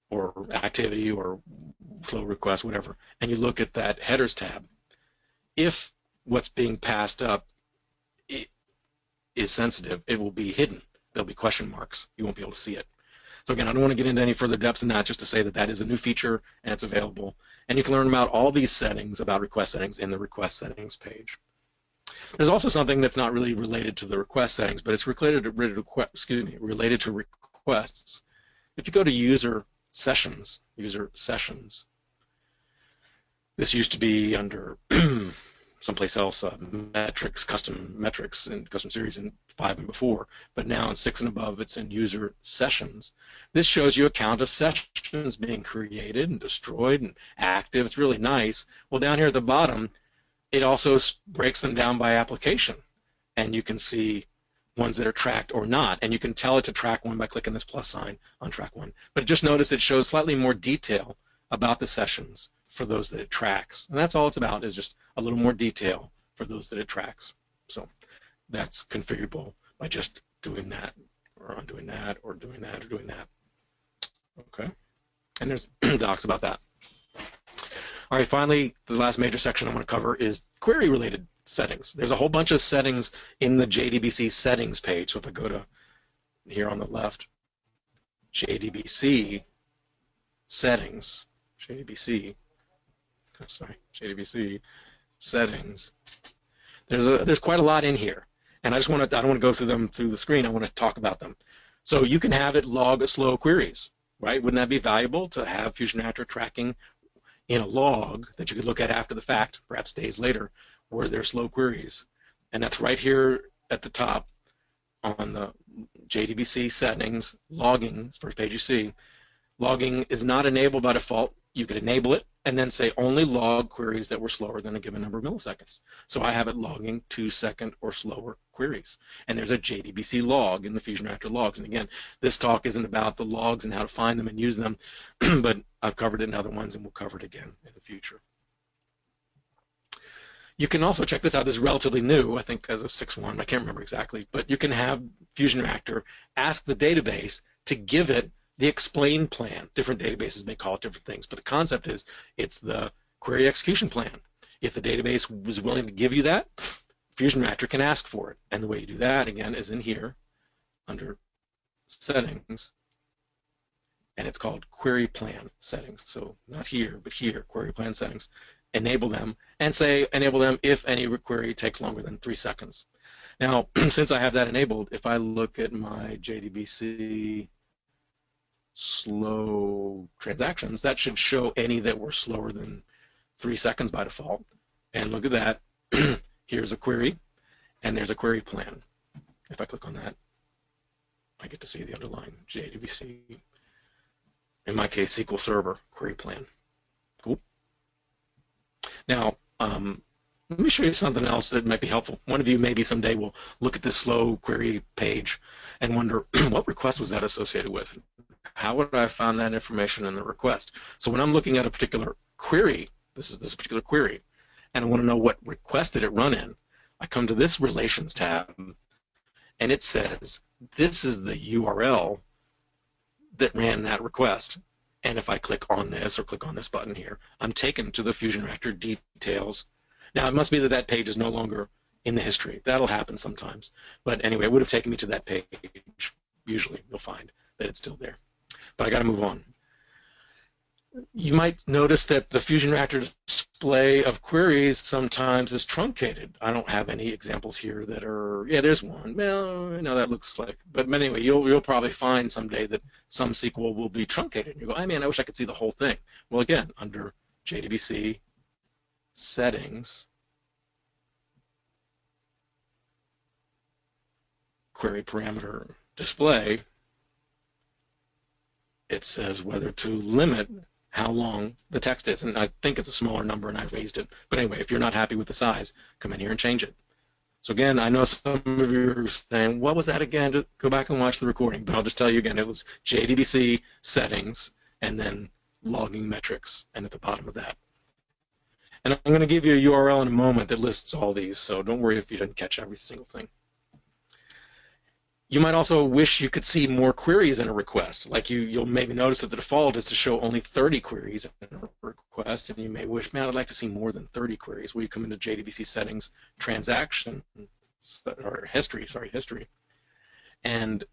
or activity, or flow request, whatever, and you look at that headers tab, if what's being passed up is sensitive, it will be hidden. There'll be question marks. You won't be able to see it. So again, I don't want to get into any further depth than that, just to say that that is a new feature and it's available. And you can learn about all these settings, about request settings, in the request settings page. There's also something that's not really related to the request settings, but it's related to requests. If you go to user sessions, this used to be under someplace else, metrics, custom metrics, and custom series in 5 and before, but now in 6 and above, it's in user sessions. This shows you a count of sessions being created and destroyed and active. It's really nice. Well, down here at the bottom, it also breaks them down by application, and you can see ones that are tracked or not, and you can tell it to track one by clicking this plus sign on track one. But just notice it shows slightly more detail about the sessions for those that it tracks. And that's all it's about, is just a little more detail for those that it tracks. So that's configurable by just doing that, or undoing that, or doing that, or doing that. Okay. And there's docs about that. All right, finally, the last major section I want to cover is query-related settings. There's a whole bunch of settings in the JDBC settings page. So if I go to here on the left, JDBC settings, JDBC settings, there's quite a lot in here. And I don't want to go through them through the screen. I want to talk about them. So you can have it log slow queries, right? Wouldn't that be valuable to have FusionReactor tracking in a log that you could look at after the fact, perhaps days later, where there's slow queries? And that's right here at the top on the JDBC settings, logging, first page you see. Logging is not enabled by default. You could enable it and then say only log queries that were slower than a given number of milliseconds. So I have it logging 2-second or slower queries. And there's a JDBC log in the FusionReactor logs. And again, this talk isn't about the logs and how to find them and use them, but I've covered it in other ones and we'll cover it again in the future. You can also check this out. This is relatively new, I think as of 6.1, I can't remember exactly, but you can have FusionReactor ask the database to give it the explain plan. Different databases may call it different things, but the concept is it's the query execution plan. If the database was willing to give you that, FusionReactor can ask for it. And the way you do that, again, is in here under settings, and it's called query plan settings. So not here, but here, query plan settings. Enable them, and say enable them if any query takes longer than 3 seconds. Now, since I have that enabled, if I look at my JDBC slow transactions, that should show any that were slower than 3 seconds by default. And look at that. Here's a query, and there's a query plan. If I click on that, I get to see the underlying JDBC, in my case, SQL Server query plan. Cool. Now, let me show you something else that might be helpful. One of you maybe someday will look at this slow query page and wonder, what request was that associated with? How would I find that information in the request? So when I'm looking at a particular query, this is this particular query, and I want to know what request did it run in, I come to this Relations tab, and it says, this is the URL that ran that request. And if I click on this or click on this button here, I'm taken to the FusionReactor details. Now, it must be that that page is no longer in the history. That'll happen sometimes. But anyway, it would have taken me to that page. Usually, you'll find that it's still there. But I got to move on. You might notice that the FusionReactor display of queries sometimes is truncated. I don't have any examples here that are, yeah, there's one. Well, no, that looks like, but anyway, you'll probably find someday that some SQL will be truncated. And you go, I mean, I wish I could see the whole thing. Well, again, under JDBC settings, query parameter display, it says whether to limit how long the text is. And I think it's a smaller number and I raised it. But anyway, if you're not happy with the size, come in here and change it. So again, I know some of you are saying, what was that again? Just go back and watch the recording. But I'll just tell you again, it was JDBC settings and then logging metrics, and at the bottom of that. And I'm going to give you a URL in a moment that lists all these, so don't worry if you didn't catch every single thing. You might also wish you could see more queries in a request. Like you'll maybe notice that the default is to show only 30 queries in a request, and you may wish, man, I'd like to see more than 30 queries. Well, you come into JDBC settings, transaction, or history, and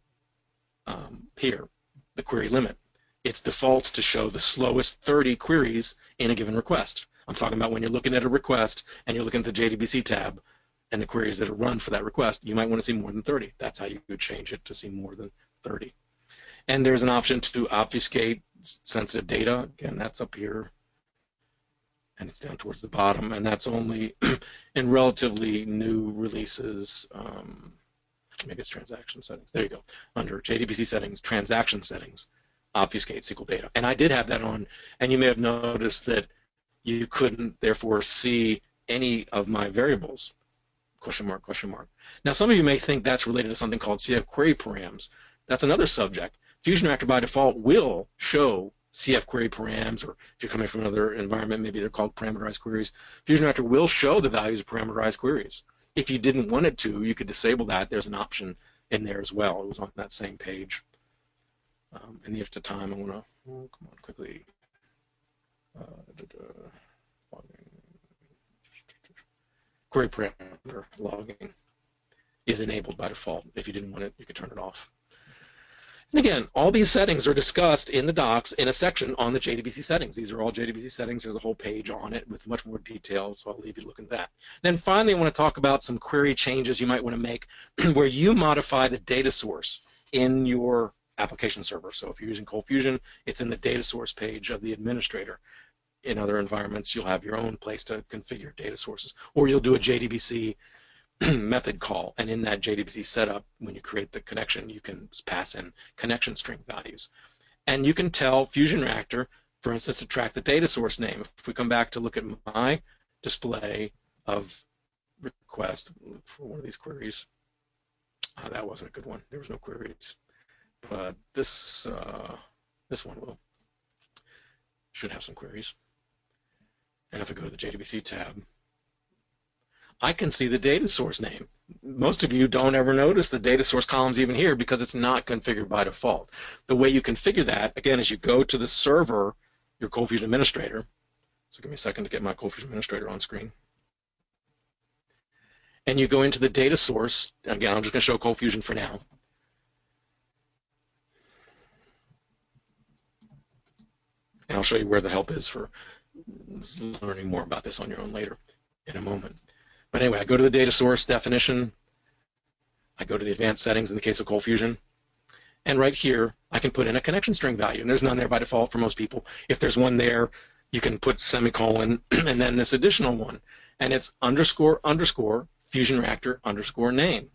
here, the query limit. Its defaults to show the slowest 30 queries in a given request. I'm talking about when you're looking at a request and you're looking at the JDBC tab and the queries that are run for that request, you might want to see more than 30. That's how you would change it to see more than 30. And there's an option to obfuscate sensitive data. Again, that's up here. And it's down towards the bottom. And that's only in relatively new releases. Maybe it's transaction settings. There you go. Under JDBC settings, transaction settings, obfuscate SQL data. And I did have that on. And you may have noticed that you couldn't, therefore, see any of my variables. Question mark, question mark. Now, some of you may think that's related to something called CF query params. That's another subject. FusionReactor by default will show CF query params, or if you're coming from another environment, maybe they're called parameterized queries. FusionReactor will show the values of parameterized queries. If you didn't want it to, you could disable that. There's an option in there as well. It was on that same page. In the interest of time, I want to, come on, quickly. Query parameter logging is enabled by default. If you didn't want it, you could turn it off. And again, all these settings are discussed in the docs in a section on the JDBC settings. These are all JDBC settings. There's a whole page on it with much more detail, so I'll leave you looking at that. Then finally, I want to talk about some query changes you might want to make where you modify the data source in your application server. So if you're using ColdFusion, it's in the data source page of the administrator. In other environments, you'll have your own place to configure data sources, or you'll do a JDBC method call, and in that JDBC setup, when you create the connection, you can pass in connection string values. And you can tell FusionReactor, for instance, to track the data source name. If we come back to look at my display of request for one of these queries, that wasn't a good one. There was no queries. But this one should have some queries. And if I go to the JDBC tab, I can see the data source name. Most of you don't ever notice the data source columns even here because it's not configured by default. The way you configure that, again, is you go to the server, your ColdFusion administrator. So give me a second to get my ColdFusion administrator on screen. And you go into the data source. Again, I'm just going to show ColdFusion for now. And I'll show you where the help is for learning more about this on your own later in a moment. But anyway, I go to the data source definition. I go to the advanced settings in the case of ColdFusion. And right here, I can put in a connection string value. And there's none there by default for most people. If there's one there, you can put semicolon and then this additional one. And it's underscore underscore FusionReactor underscore name.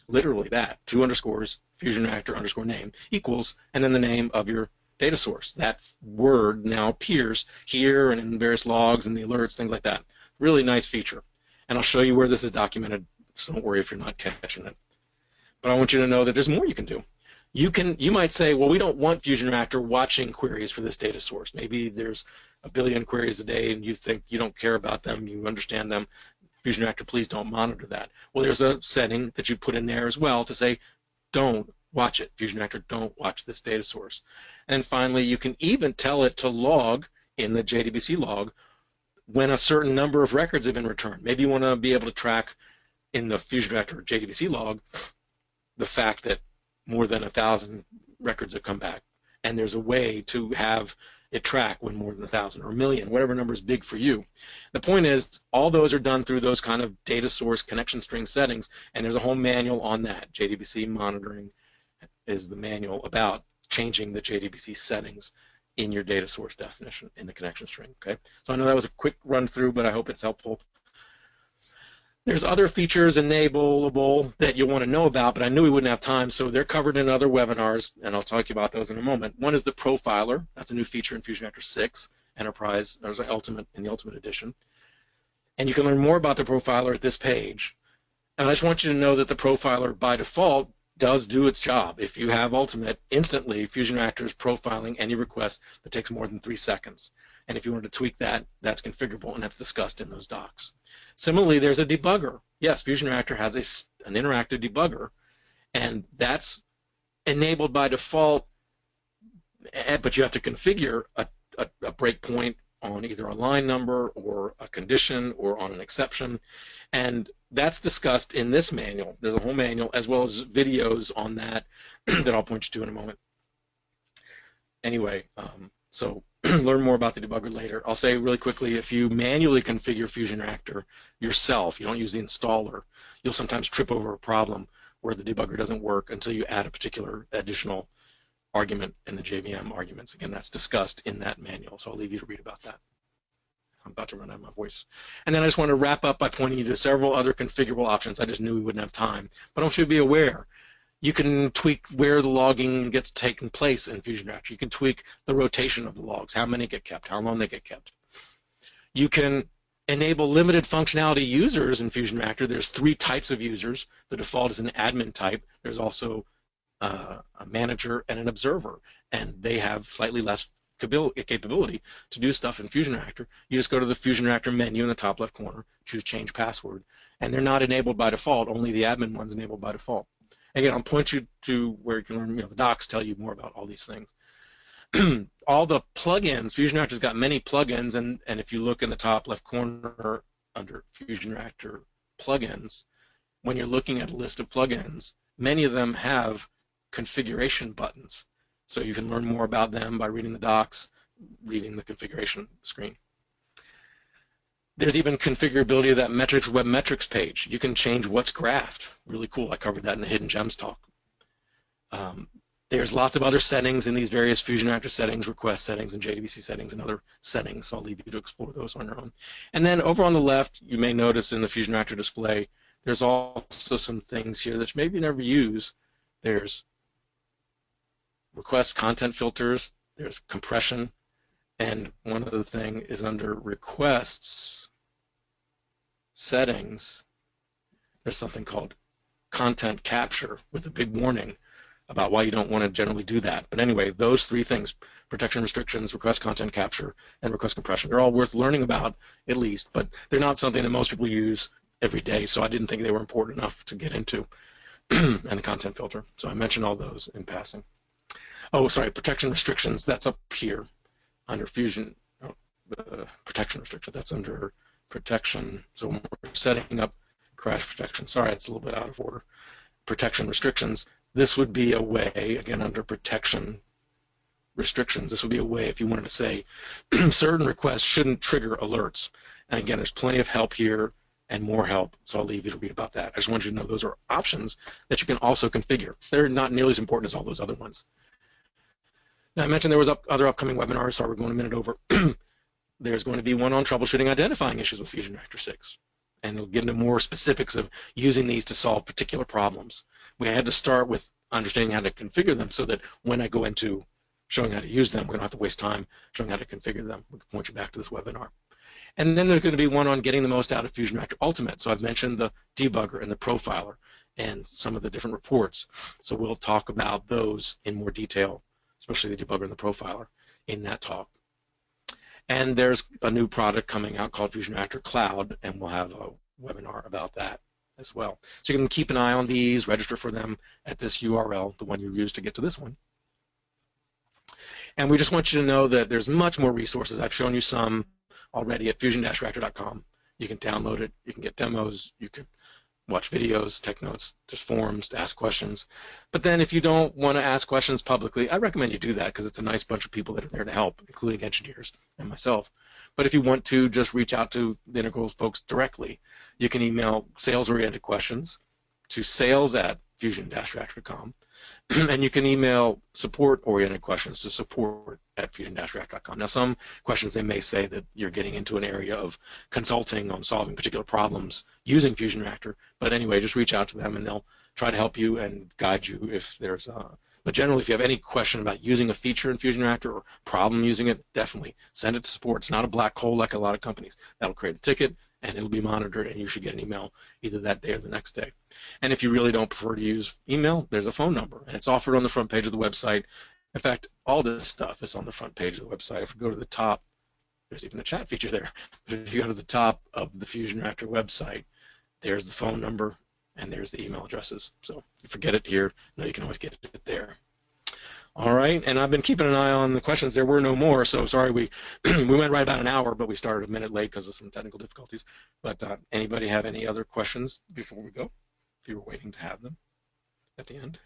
Literally that. 2 underscores FusionReactor underscore name equals, and then the name of your data source. That word now appears here and in various logs and the alerts, things like that. Really nice feature. And I'll show you where this is documented, so don't worry if you're not catching it. But I want you to know that there's more you can do. You might say, well, we don't want FusionReactor watching queries for this data source. Maybe there's a billion queries a day and you think you don't care about them, you understand them. FusionReactor, please don't monitor that. Well, there's a setting that you put in there as well to say, don't watch it. FusionReactor, don't watch this data source. And finally, you can even tell it to log in the JDBC log when a certain number of records have been returned. Maybe you want to be able to track in the FusionReactor JDBC log the fact that more than 1,000 records have come back. And there's a way to have it track when more than 1,000 or a million, whatever number is big for you. The point is, all those are done through those kind of data source connection string settings, and there's a whole manual on that. JDBC monitoring is the manual about changing the JDBC settings in your data source definition in the connection string. Okay, so I know that was a quick run through, but I hope it's helpful. There's other features enableable that you'll want to know about, but I knew we wouldn't have time, so they're covered in other webinars, and I'll talk to you about those in a moment. One is the profiler. That's a new feature in FusionReactor 6 Enterprise, or Ultimate in the Ultimate Edition. And you can learn more about the profiler at this page. And I just want you to know that the profiler, by default, does do its job. If you have Ultimate, instantly FusionReactor is profiling any request that takes more than 3 seconds. And if you want to tweak that, that's configurable, and that's discussed in those docs. Similarly, there's a debugger. Yes, FusionReactor has an interactive debugger, and that's enabled by default, but you have to configure a breakpoint on either a line number or a condition or on an exception, and that's discussed in this manual. There's a whole manual as well as videos on that that I'll point you to in a moment. Anyway, so learn more about the debugger later. I'll say really quickly, if you manually configure FusionReactor yourself, you don't use the installer, you'll sometimes trip over a problem where the debugger doesn't work until you add a particular additional argument in the JVM arguments. Again, that's discussed in that manual, so I'll leave you to read about that. I'm about to run out of my voice. And then I just want to wrap up by pointing you to several other configurable options. I just knew we wouldn't have time, but I want you to be aware. You can tweak where the logging gets taken place in FusionReactor. You can tweak the rotation of the logs, how many get kept, how long they get kept. You can enable limited functionality users in FusionReactor. There's 3 types of users. The default is an admin type. There's also a manager and an observer, and they have slightly less capability to do stuff in FusionReactor. You just go to the FusionReactor menu in the top left corner, choose change password, and they're not enabled by default. Only the admin one's enabled by default. Again, I'll point you to where you can learn, the docs tell you more about all these things. All the plugins, FusionReactor's got many plugins, and if you look in the top left corner under FusionReactor plugins, when you're looking at a list of plugins, many of them have configuration buttons. So you can learn more about them by reading the docs, reading the configuration screen. There's even configurability of that metrics web metrics page. You can change what's graphed. Really cool. I covered that in the Hidden Gems talk. There's lots of other settings in these various FusionReactor settings, request settings, and JDBC settings, and other settings. So I'll leave you to explore those on your own. And then over on the left, you may notice in the FusionReactor display, there's also some things here that maybe you never use. There's request content filters, there's compression, and one other thing is under requests settings, there's something called content capture with a big warning about why you don't want to generally do that. But anyway, those 3 things, protection restrictions, request content capture, and request compression, they're all worth learning about at least, but they're not something that most people use every day, so I didn't think they were important enough to get into. And the content filter. So I mentioned all those in passing. Oh, sorry, protection restrictions, that's up here under Fusion, protection restriction, that's under protection. So when we're setting up crash protection, sorry, it's a little bit out of order. Protection restrictions, this would be a way, again, under protection restrictions, this would be a way if you wanted to say certain requests shouldn't trigger alerts. And again, there's plenty of help here and more help, so I'll leave you to read about that. I just want you to know those are options that you can also configure. They're not nearly as important as all those other ones. Now, I mentioned there was other upcoming webinars, so we're going a minute over. There's going to be one on troubleshooting identifying issues with FusionReactor 6, and it'll get into more specifics of using these to solve particular problems. We had to start with understanding how to configure them so that when I go into showing how to use them, we don't have to waste time showing how to configure them. We can point you back to this webinar. And then there's going to be one on getting the most out of FusionReactor Ultimate. So I've mentioned the debugger and the profiler and some of the different reports. So we'll talk about those in more detail, especially the debugger and the profiler in that talk. And there's a new product coming out called FusionReactor Cloud, and we'll have a webinar about that as well. So you can keep an eye on these, register for them at this URL, the one you used to get to this one. And we just want you to know that there's much more resources. I've shown you some already at fusion-reactor.com. You can download it, you can get demos, you can watch videos, take notes, just forums to ask questions. But then if you don't want to ask questions publicly, I recommend you do that because it's a nice bunch of people that are there to help, including engineers and myself. But if you want to just reach out to the Integral folks directly, you can email sales-oriented questions to sales@fusion-reactor.com. And you can email support-oriented questions to support@fusion-reactor.com. Now, some questions, they may say that you're getting into an area of consulting on solving particular problems using FusionReactor, but anyway, just reach out to them and they'll try to help you and guide you if there's but generally, if you have any question about using a feature in FusionReactor or problem using it, definitely send it to support. It's not a black hole like a lot of companies. That'll create a ticket and it'll be monitored, and you should get an email either that day or the next day. And if you really don't prefer to use email, there's a phone number, and it's offered on the front page of the website. In fact, all this stuff is on the front page of the website. If we go to the top, there's even a chat feature there. But if you go to the top of the FusionReactor website, there's the phone number, and there's the email addresses. So if you forget it here, no, you can always get it there. All right, and I've been keeping an eye on the questions. There were no more, so sorry we we went right about an hour, but we started a minute late because of some technical difficulties. But anybody have any other questions before we go? If you were waiting to have them at the end.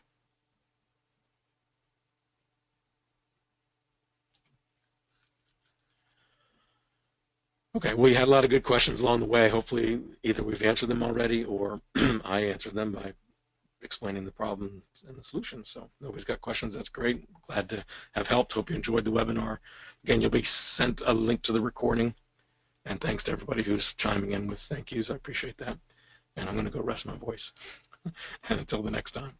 Okay, we had a lot of good questions along the way. Hopefully either we've answered them already or I answered them by explaining the problems and the solutions. So nobody's got questions. That's great. Glad to have helped. Hope you enjoyed the webinar. Again, you'll be sent a link to the recording. And thanks to everybody who's chiming in with thank yous. I appreciate that. And I'm going to go rest my voice. And until the next time.